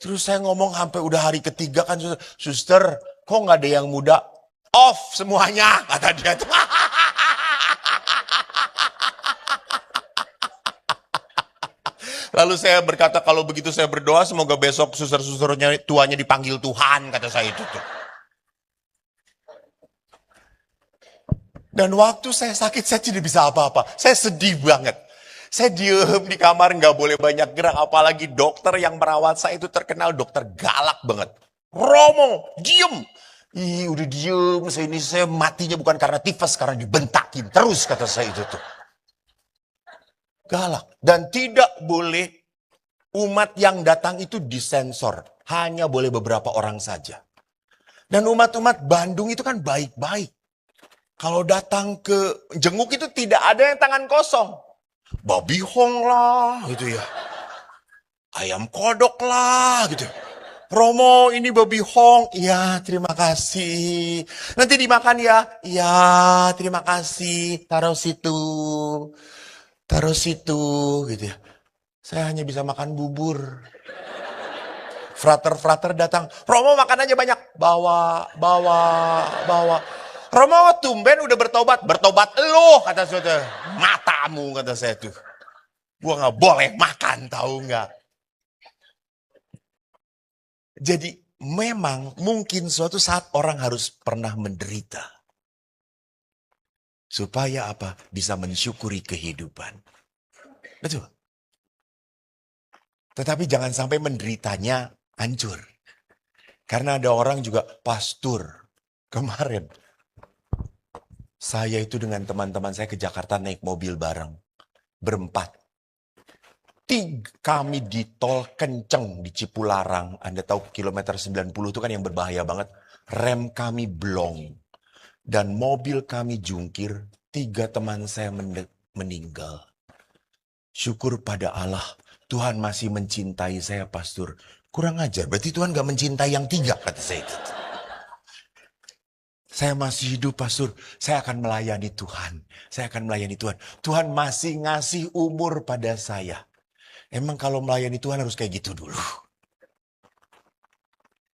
Terus saya ngomong sampai udah hari ketiga kan, suster, kok nggak ada yang muda? Off semuanya, kata dia tuh. Lalu saya berkata, kalau begitu saya berdoa, semoga besok suster-susternya tuanya dipanggil Tuhan, kata saya itu tuh. Dan waktu saya sakit, saya tidak bisa apa-apa. Saya sedih banget. Saya diem di kamar, nggak boleh banyak gerak. Apalagi dokter yang merawat saya itu terkenal dokter galak banget. Romo, diem. Udah diem, saya matinya bukan karena tifus, karena dibentakin terus, kata saya itu tuh. Galak. Dan tidak boleh umat yang datang itu disensor. Hanya boleh beberapa orang saja. Dan umat-umat Bandung itu kan baik-baik. Kalau datang ke jenguk itu tidak ada yang tangan kosong. Babi hong lah, gitu ya. Ayam kodok lah, gitu. Romo, ini babi hong. Iya, terima kasih. Nanti dimakan ya. Iya, terima kasih. Taruh situ. Taruh situ, gitu ya. Saya hanya bisa makan bubur. Frater-frater datang. Romo makan aja banyak. Bawa, bawa, bawa. Romo tumben udah bertobat. Bertobat lo, kata saudara. Matamu, kata saya tuh. Gua gak boleh makan, tahu nggak? Jadi memang mungkin suatu saat orang harus pernah menderita. Supaya apa? Bisa mensyukuri kehidupan. Betul. Tetapi jangan sampai menderitanya hancur. Karena ada orang juga, pastor, kemarin saya itu dengan teman-teman saya ke Jakarta naik mobil bareng. Berempat. Kami di tol kenceng di Cipularang. Anda tahu kilometer 90 itu kan yang berbahaya banget. Rem kami blong. Dan mobil kami jungkir. 3 teman saya meninggal. Syukur pada Allah. Tuhan masih mencintai saya, pastor. Kurang ajar. Berarti Tuhan gak mencintai yang 3, kata saya itu. Saya masih hidup, pastor. Saya akan melayani Tuhan. Saya akan melayani Tuhan. Tuhan masih ngasih umur pada saya. Emang kalau melayani Tuhan harus kayak gitu dulu.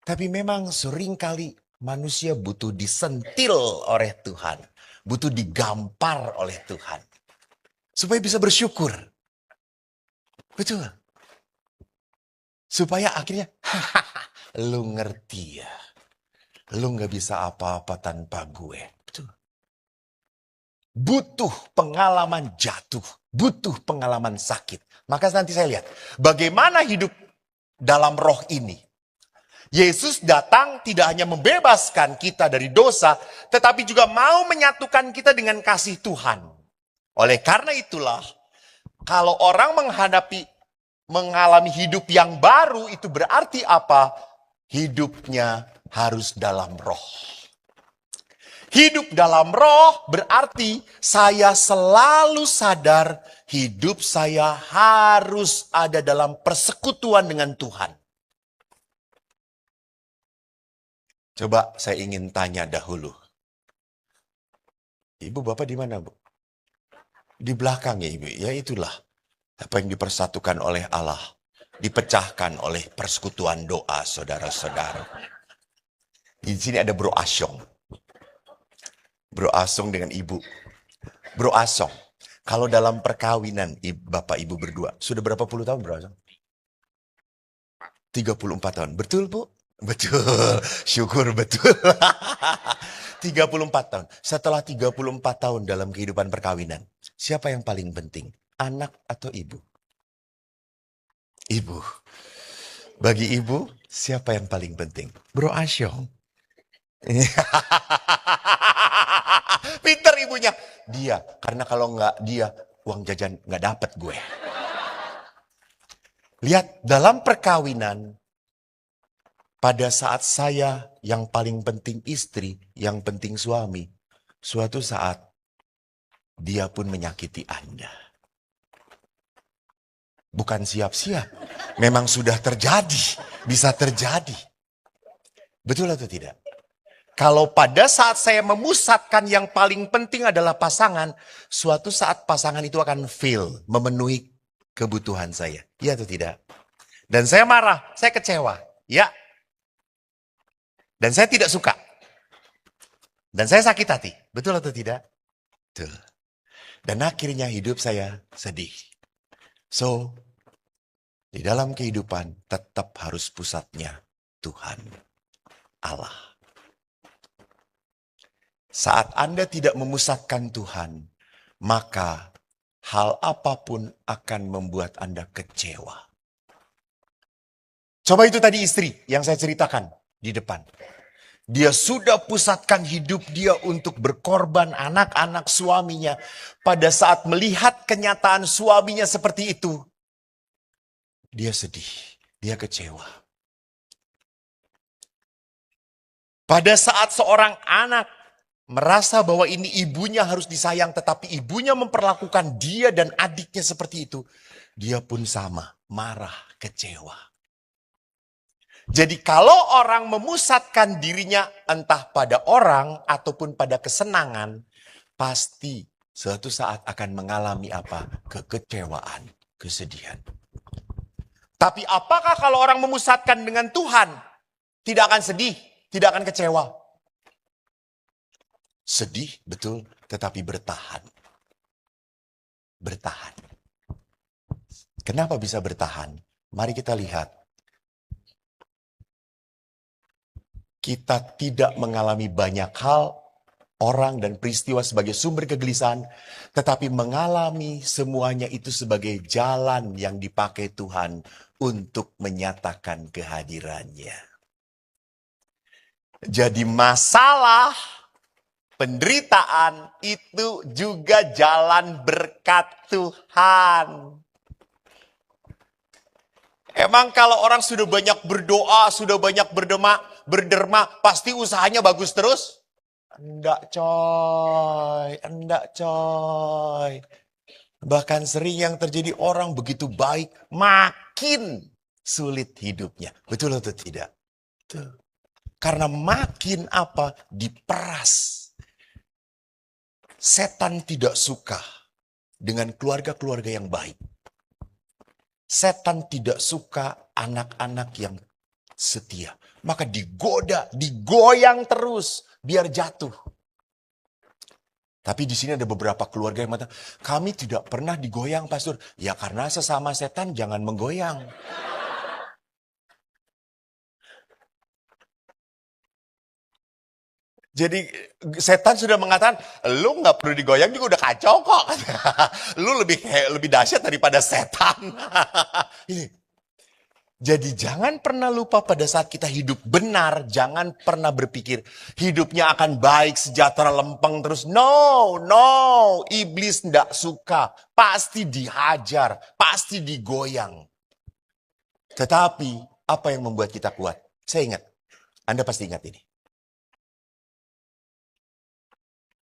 Tapi memang seringkali manusia butuh disentil oleh Tuhan. Butuh digampar oleh Tuhan. Supaya bisa bersyukur. Betul. Supaya akhirnya, lu ngerti ya. Lu gak bisa apa-apa tanpa gue. Betul. Butuh pengalaman jatuh. Butuh pengalaman sakit. Maka nanti saya lihat. Bagaimana hidup dalam roh ini. Yesus datang tidak hanya membebaskan kita dari dosa. Tetapi juga mau menyatukan kita dengan kasih Tuhan. Oleh karena itulah. Kalau orang mengalami hidup yang baru. Itu berarti apa? Hidupnya harus dalam roh. Hidup dalam roh berarti saya selalu sadar hidup saya harus ada dalam persekutuan dengan Tuhan. Coba saya ingin tanya dahulu. Ibu, Bapak di mana, Bu? Di belakang ya Ibu, ya itulah apa yang dipersatukan oleh Allah, dipecahkan oleh persekutuan doa saudara-saudara. Di sini ada Bro Asyong. Bro Asyong dengan Ibu. Bro Asyong, kalau dalam perkawinan Bapak Ibu berdua, sudah berapa puluh tahun Bro Asyong? 34 tahun. Betul Bu? Betul. Syukur betul. 34 tahun. Setelah 34 tahun dalam kehidupan perkawinan, siapa yang paling penting? Anak atau ibu? Ibu. Bagi ibu, siapa yang paling penting? Bro Asyong. Pinter ibunya. Dia, karena kalau nggak dia, uang jajan nggak dapet gue. Lihat, dalam perkawinan, pada saat saya yang paling penting istri, yang penting suami, suatu saat dia pun menyakiti Anda. Bukan siap-siap, memang sudah terjadi, bisa terjadi. Betul atau tidak? Kalau pada saat saya memusatkan yang paling penting adalah pasangan, suatu saat pasangan itu akan fail, memenuhi kebutuhan saya. Iya atau tidak? Dan saya marah, saya kecewa. Ya. Dan saya tidak suka. Dan saya sakit hati. Betul atau tidak? Betul. Dan akhirnya hidup saya sedih. So, di dalam kehidupan tetap harus pusatnya Tuhan Allah. Saat Anda tidak memusatkan Tuhan, maka hal apapun akan membuat Anda kecewa. Coba itu tadi istri yang saya ceritakan di depan. Dia sudah pusatkan hidup dia untuk berkorban anak-anak suaminya. Pada saat melihat kenyataan suaminya seperti itu, dia sedih, dia kecewa. Pada saat seorang anak merasa bahwa ini ibunya harus disayang, tetapi ibunya memperlakukan dia dan adiknya seperti itu, dia pun sama, marah, kecewa. Jadi kalau orang memusatkan dirinya entah pada orang ataupun pada kesenangan, pasti suatu saat akan mengalami apa? Kekecewaan, kesedihan. Tapi apakah kalau orang memusatkan dengan Tuhan, tidak akan sedih, tidak akan kecewa? Sedih, betul, tetapi bertahan. Bertahan. Kenapa bisa bertahan? Mari kita lihat. Kita tidak mengalami banyak hal, orang dan peristiwa sebagai sumber kegelisahan, tetapi mengalami semuanya itu sebagai jalan yang dipakai Tuhan untuk menyatakan kehadirannya. Jadi masalah, penderitaan itu juga jalan berkat Tuhan. Emang kalau orang sudah banyak berdoa, sudah banyak berderma, pasti usahanya bagus terus? Enggak coy. Bahkan sering yang terjadi orang begitu baik, makin sulit hidupnya. Betul atau tidak? Betul. Karena makin apa? Diperas. Setan tidak suka dengan keluarga-keluarga yang baik. Setan tidak suka anak-anak yang setia. Maka digoda, digoyang terus biar jatuh. Tapi di sini ada beberapa keluarga yang mengatakan, kami tidak pernah digoyang, Pastor. Ya karena sesama setan jangan menggoyang. Jadi setan sudah mengatakan, lu nggak perlu digoyang juga udah kacau kok. Lu lebih dahsyat daripada setan. Jadi jangan pernah lupa pada saat kita hidup benar, jangan pernah berpikir hidupnya akan baik, sejahtera, lempeng terus. No, iblis tidak suka. Pasti dihajar, pasti digoyang. Tetapi apa yang membuat kita kuat? Saya ingat, Anda pasti ingat ini.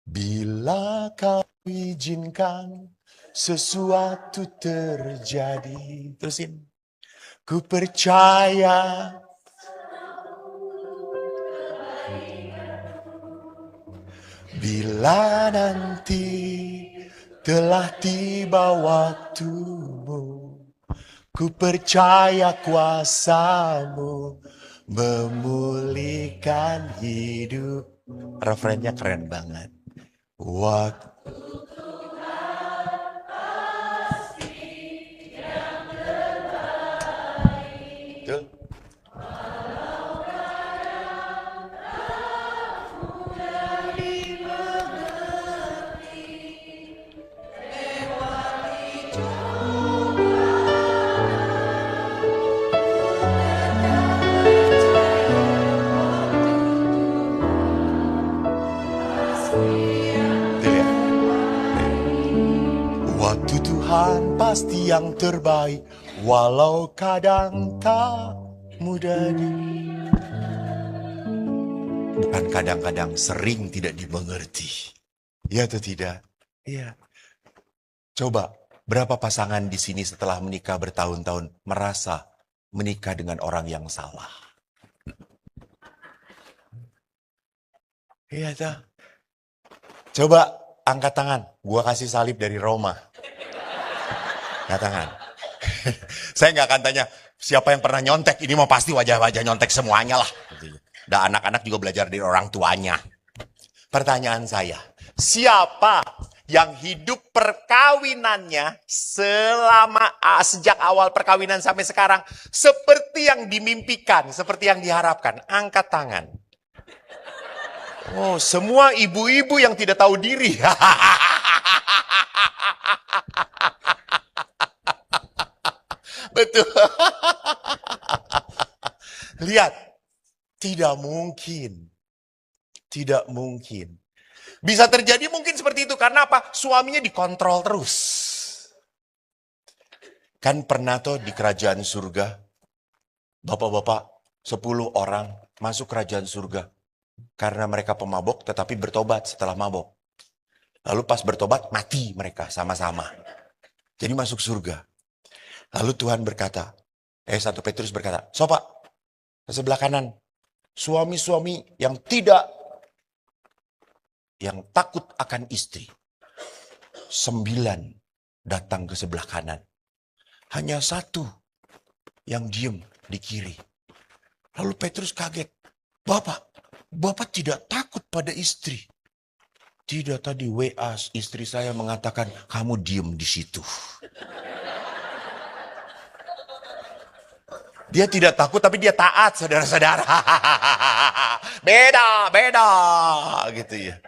Bila kau izinkan sesuatu terjadi. Terusin. Ku percaya bila nanti telah tiba waktumu. Ku percaya kuasamu memulihkan hidup. Refrennya keren banget. Waktu. Waktu Tuhan pasti yang terbaik, walau kadang tak mudah bukan kadang-kadang, sering tidak dimengerti. Ya atau tidak? Iya. Coba, berapa pasangan di sini setelah menikah bertahun-tahun merasa menikah dengan orang yang salah? Iya toh? Coba angkat tangan, gua kasih salib dari Roma. Angkat tangan. Saya nggak akan tanya, siapa yang pernah nyontek? Ini mau pasti wajah-wajah nyontek semuanya lah. Dan anak-anak juga belajar dari orang tuanya. Pertanyaan saya, siapa yang hidup perkawinannya sejak awal perkawinan sampai sekarang seperti yang dimimpikan, seperti yang diharapkan? Angkat tangan. Oh, semua ibu-ibu yang tidak tahu diri. Betul. Lihat, tidak mungkin. Tidak mungkin. Bisa terjadi mungkin seperti itu. Karena apa? Suaminya dikontrol terus. Kan pernah tuh di kerajaan surga, bapak-bapak 10 orang masuk kerajaan surga. Karena mereka pemabok tetapi bertobat setelah mabok. Lalu pas bertobat mati mereka sama-sama. Jadi masuk surga. Lalu Tuhan berkata, 1 Petrus berkata, "Sopak, ke sebelah kanan, suami-suami yang takut akan istri. 9 datang ke sebelah kanan. Hanya 1 yang diem di kiri." Lalu Petrus kaget. Bapak tidak takut pada istri? Tidak, tadi WA istri saya mengatakan, kamu diem di situ. Dia tidak takut tapi dia taat, saudara-saudara. Beda gitu ya.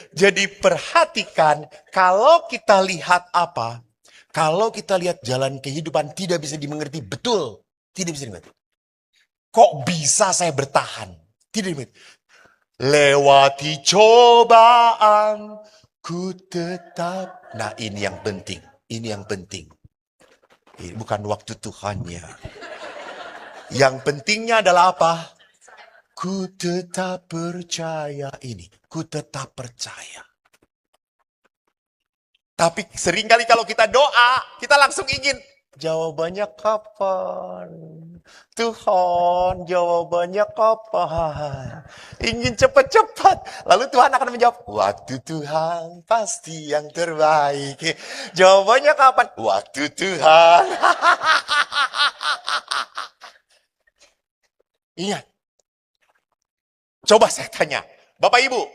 Jadi perhatikan, kalau kita lihat apa? Kalau kita lihat jalan kehidupan tidak bisa dimengerti, betul. Tidak bisa dimengerti. Kok bisa saya bertahan? Tidak dimengerti. Lewati cobaan, ku tetap. Nah, ini yang penting. Ini yang penting. Ini bukan waktu Tuhannya. Yang pentingnya adalah apa? Ku tetap percaya ini. Ku tetap percaya. Tapi seringkali kalau kita doa, kita langsung ingin. Jawabannya kapan? Tuhan, jawabannya kapan? Ingin cepat-cepat. Lalu Tuhan akan menjawab, waktu Tuhan pasti yang terbaik. Jawabannya kapan? Waktu Tuhan. Ingat. Coba saya tanya, Bapak Ibu,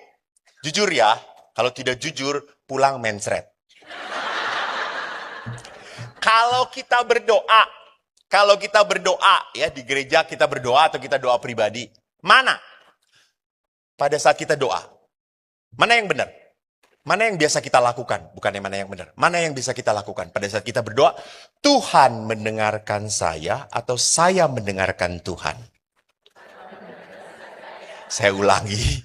jujur ya, kalau tidak jujur, pulang mensret. Kalau kita berdoa ya di gereja kita berdoa atau kita doa pribadi, mana? Pada saat kita doa, mana yang benar? Mana yang biasa kita lakukan? Bukannya mana yang benar. Mana yang bisa kita lakukan pada saat kita berdoa? Tuhan mendengarkan saya atau saya mendengarkan Tuhan? Saya ulangi.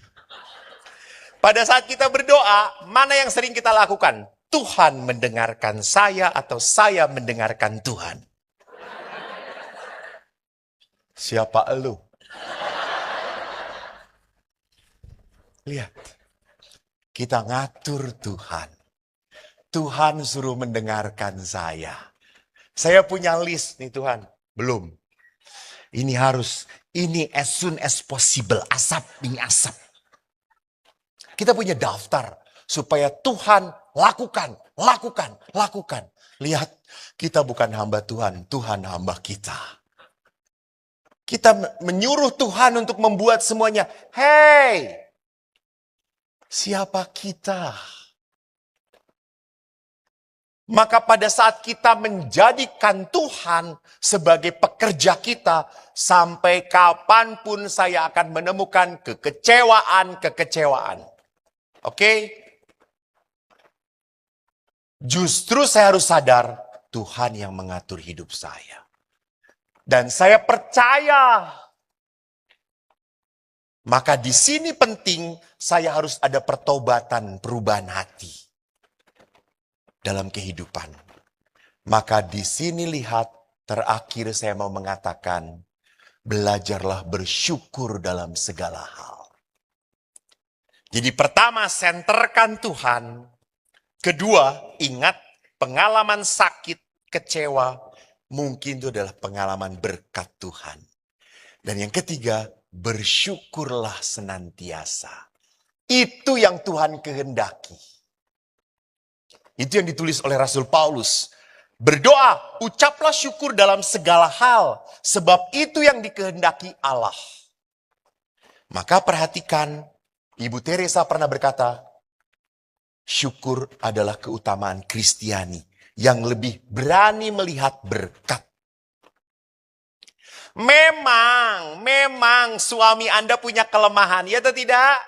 Pada saat kita berdoa, mana yang sering kita lakukan? Tuhan mendengarkan saya atau saya mendengarkan Tuhan? Siapa elu? Lihat. Kita ngatur Tuhan. Tuhan suruh mendengarkan saya. Saya punya list nih Tuhan. Belum. Ini harus. Ini as soon as possible. Asap, ini asap. Kita punya daftar. Supaya Tuhan lakukan, lakukan, lakukan. Lihat, kita bukan hamba Tuhan, Tuhan hamba kita. Kita menyuruh Tuhan untuk membuat semuanya. Hey, siapa kita? Maka pada saat kita menjadikan Tuhan sebagai pekerja kita, sampai kapanpun saya akan menemukan kekecewaan. Oke? Justru saya harus sadar, Tuhan yang mengatur hidup saya. Dan saya percaya. Maka di sini penting, saya harus ada pertobatan, perubahan hati dalam kehidupan. Maka di sini lihat, terakhir saya mau mengatakan, belajarlah bersyukur dalam segala hal. Jadi pertama, senterkan Tuhan. Kedua, ingat pengalaman sakit, kecewa, mungkin itu adalah pengalaman berkat Tuhan. Dan yang ketiga, bersyukurlah senantiasa. Itu yang Tuhan kehendaki. Itu yang ditulis oleh Rasul Paulus. Berdoa, ucaplah syukur dalam segala hal, sebab itu yang dikehendaki Allah. Maka perhatikan, Ibu Teresa pernah berkata, syukur adalah keutamaan Kristiani yang lebih berani melihat berkat. Memang suami Anda punya kelemahan, ya atau tidak?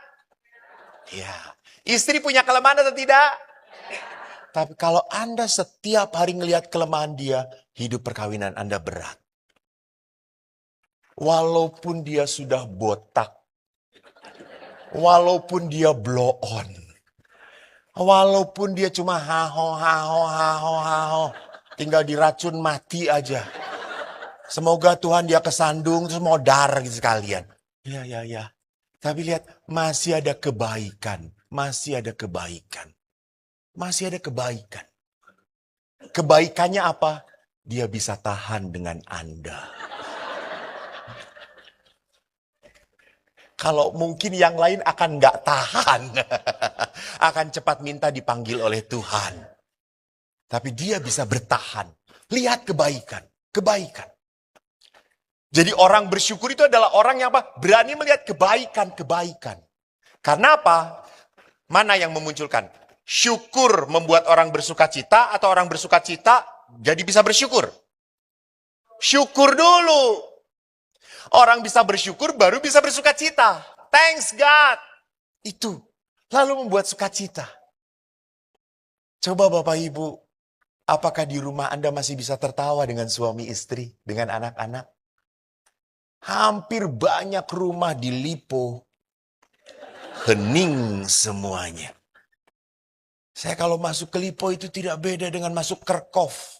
Ya. Istri punya kelemahan atau tidak? Tapi kalau Anda setiap hari ngelihat kelemahan dia, hidup perkawinan Anda berat. Walaupun dia sudah botak, walaupun dia blow on, walaupun dia cuma haho, tinggal diracun mati aja. Semoga Tuhan dia kesandung terus modar gitu sekalian. Ya. Tapi lihat, masih ada kebaikan, masih ada kebaikan. Masih ada kebaikan. Kebaikannya apa? Dia bisa tahan dengan Anda. Kalau mungkin yang lain akan nggak tahan. Akan cepat minta dipanggil oleh Tuhan. Tapi dia bisa bertahan. Lihat kebaikan. Kebaikan. Jadi orang bersyukur itu adalah orang yang apa? Berani melihat kebaikan-kebaikan. Karena apa? Mana yang memunculkan? Syukur membuat orang bersuka cita atau orang bersuka cita jadi bisa bersyukur? Syukur dulu. Orang bisa bersyukur baru bisa bersuka cita. Thanks God. Itu. Lalu membuat sukacita. Coba Bapak Ibu, apakah di rumah Anda masih bisa tertawa dengan suami istri, dengan anak-anak? Hampir banyak rumah di Lipo, hening semuanya. Saya kalau masuk ke Lipo itu tidak beda dengan masuk Kerkov.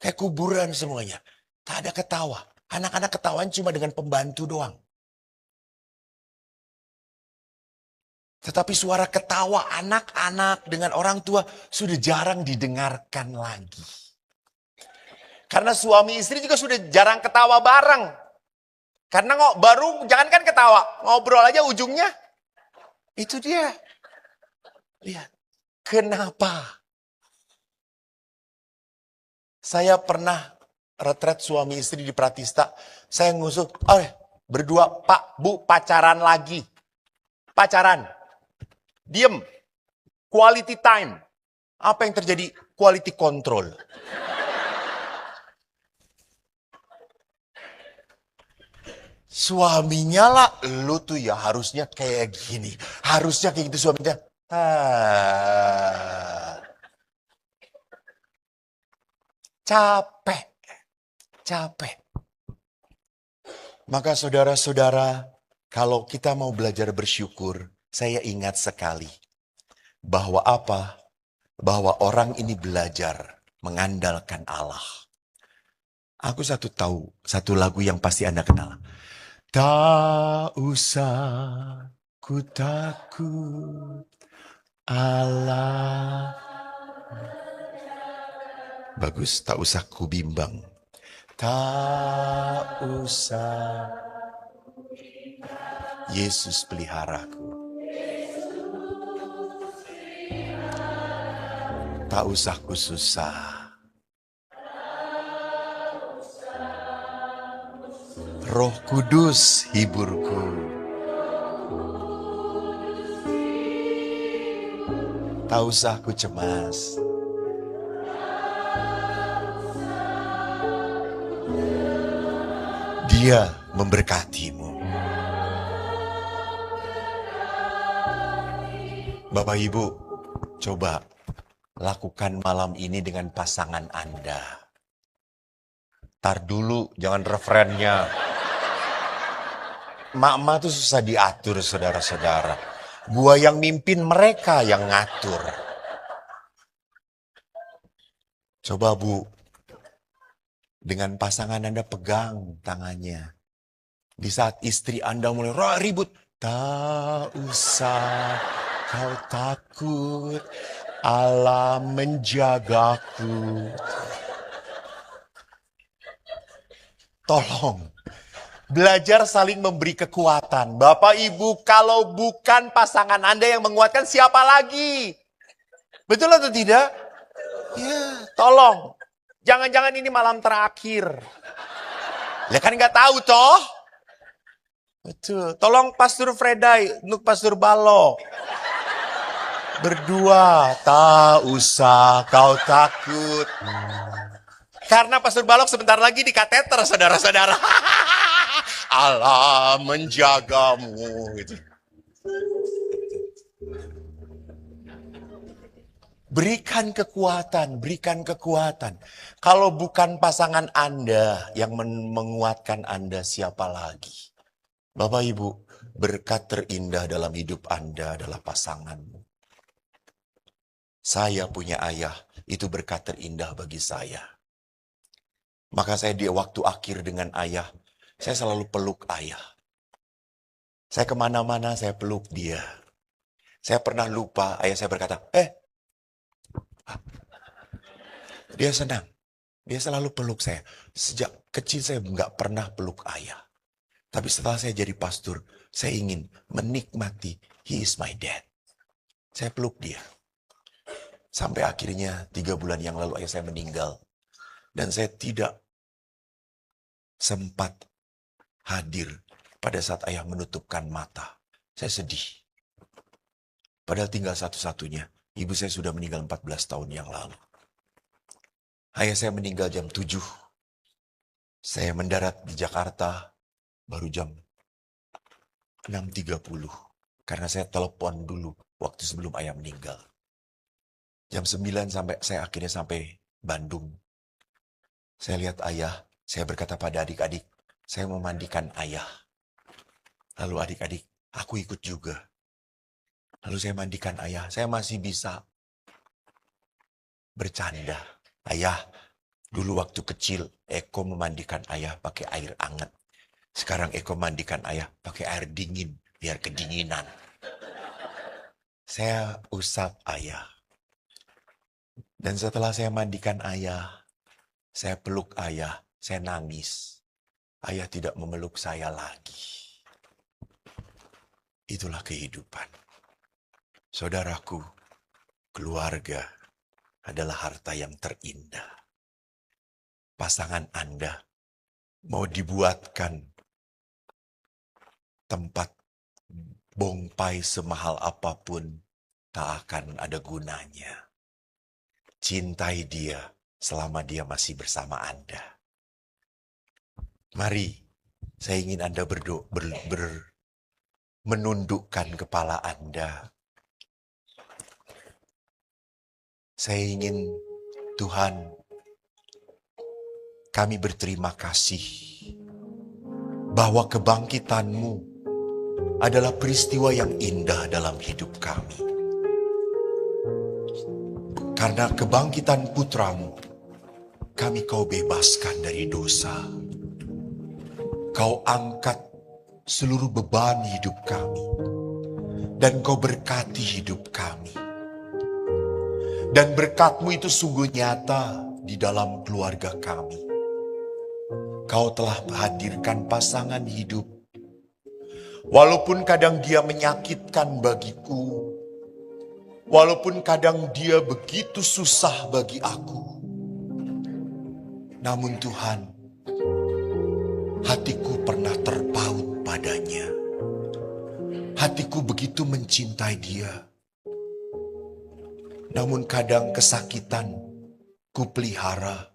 Kayak kuburan semuanya. Tak ada ketawa. Anak-anak ketahuan cuma dengan pembantu doang. Tetapi suara ketawa anak-anak dengan orang tua sudah jarang didengarkan lagi. Karena suami istri juga sudah jarang ketawa bareng. Karena baru jangankan ketawa, ngobrol aja ujungnya. Itu dia. Lihat. Kenapa? Saya pernah retret suami istri di Pratista. Saya ngusuk, berdua Pak, Bu pacaran lagi. Pacaran. Diem. Quality time. Apa yang terjadi? Quality control. Suaminya lah, lu tuh ya harusnya kayak gini. Harusnya kayak gitu suaminya. Capek. Maka saudara-saudara, kalau kita mau belajar bersyukur, saya ingat sekali bahwa apa? Bahwa orang ini belajar mengandalkan Allah. Aku tahu satu lagu yang pasti Anda kenal. Tak usah ku takut, Allah. Bagus, tak usah ku bimbang. Tak usah, Yesus peliharaku. Tak usah ku susah. Roh Kudus hiburku. Tak usah ku cemas. Dia memberkatimu. Bapak Ibu, coba lakukan malam ini dengan pasangan Anda. Tar dulu, jangan referennya. Mak-mak tuh susah diatur, saudara-saudara. Gua yang mimpin, mereka yang ngatur. Coba Bu, dengan pasangan Anda pegang tangannya. Di saat istri Anda mulai ribut, tak usah kau takut, Allah menjagaku. Tolong, belajar saling memberi kekuatan. Bapak Ibu, kalau bukan pasangan Anda yang menguatkan, siapa lagi? Betul atau tidak? Ya, tolong. Jangan-jangan ini malam terakhir. Ya kan nggak tahu toh? Betul. Tolong Pastor Fredai, untuk Pastor Balo. Berdua, tak usah kau takut. Karena Pastor Balok sebentar lagi di kateter, saudara-saudara. Allah menjagamu. Gitu. Berikan kekuatan, berikan kekuatan. Kalau bukan pasangan Anda yang menguatkan Anda, siapa lagi? Bapak Ibu, berkat terindah dalam hidup Anda adalah pasanganmu. Saya punya ayah, itu berkat terindah bagi saya. Maka saya di waktu akhir dengan ayah, saya selalu peluk ayah. Saya kemana-mana, saya peluk dia. Saya pernah lupa, ayah saya berkata, dia senang. Dia selalu peluk saya. Sejak kecil saya nggak pernah peluk ayah. Tapi setelah saya jadi pastor, saya ingin menikmati, he is my dad. Saya peluk dia. Sampai akhirnya 3 bulan yang lalu ayah saya meninggal. Dan saya tidak sempat hadir pada saat ayah menutupkan mata. Saya sedih. Padahal tinggal satu-satunya. Ibu saya sudah meninggal 14 tahun yang lalu. Ayah saya meninggal jam 7. Saya mendarat di Jakarta baru jam 6.30. Karena saya telepon dulu waktu sebelum ayah meninggal. Jam 9 saya akhirnya sampai Bandung. Saya lihat ayah. Saya berkata pada adik-adik, saya memandikan ayah. Lalu adik-adik, aku ikut juga. Lalu saya mandikan ayah. Saya masih bisa bercanda. Ayah, dulu waktu kecil, Eko memandikan ayah pakai air hangat. Sekarang Eko mandikan ayah pakai air dingin, biar kedinginan. Saya usap ayah. Dan setelah saya mandikan ayah, saya peluk ayah. Saya nangis. Ayah tidak memeluk saya lagi. Itulah kehidupan. Saudaraku, keluarga adalah harta yang terindah. Pasangan Anda mau dibuatkan tempat bongpai semahal apapun, tak akan ada gunanya. Cintai dia selama dia masih bersama Anda. Mari, saya ingin Anda menundukkan kepala Anda. Saya ingin Tuhan, kami berterima kasih bahwa kebangkitan-Mu adalah peristiwa yang indah dalam hidup kami. Karena kebangkitan Putra-Mu, kami Kau bebaskan dari dosa. Kau angkat seluruh beban hidup kami. Dan Kau berkati hidup kami. Dan berkat-Mu itu sungguh nyata di dalam keluarga kami. Kau telah hadirkan pasangan hidup. Walaupun kadang dia menyakitkan bagiku. Walaupun kadang dia begitu susah bagi aku. Namun Tuhan, hatiku pernah terpaut padanya. Hatiku begitu mencintai dia. Namun kadang kesakitan ku pelihara.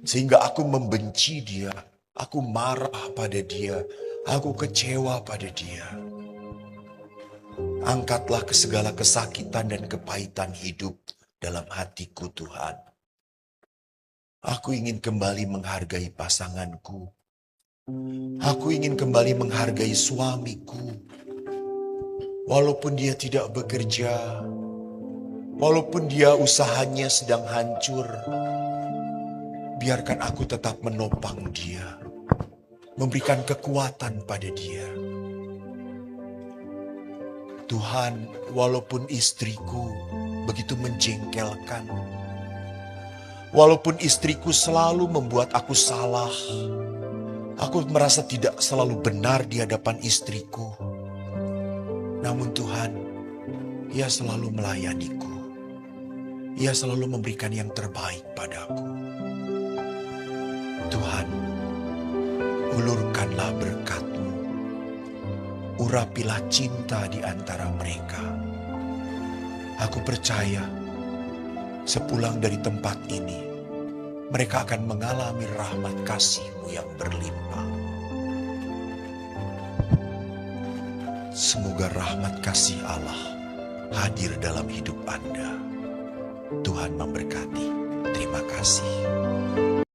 Sehingga aku membenci dia. Aku marah pada dia. Aku kecewa pada dia. Angkatlah ke segala kesakitan dan kepahitan hidup dalam hatiku Tuhan. Aku ingin kembali menghargai pasanganku. Aku ingin kembali menghargai suamiku. Walaupun dia tidak bekerja, walaupun dia usahanya sedang hancur, biarkan aku tetap menopang dia, memberikan kekuatan pada dia. Tuhan, walaupun istriku begitu menjengkelkan, walaupun istriku selalu membuat aku salah, aku merasa tidak selalu benar di hadapan istriku. Namun Tuhan, ia selalu melayaniku. Ia selalu memberikan yang terbaik padaku. Tuhan, ulurkanlah berkat-Mu. Urapilah cinta di antara mereka. Aku percaya, sepulang dari tempat ini, mereka akan mengalami rahmat kasih-Mu yang berlimpah. Semoga rahmat kasih Allah hadir dalam hidup Anda. Tuhan memberkati. Terima kasih.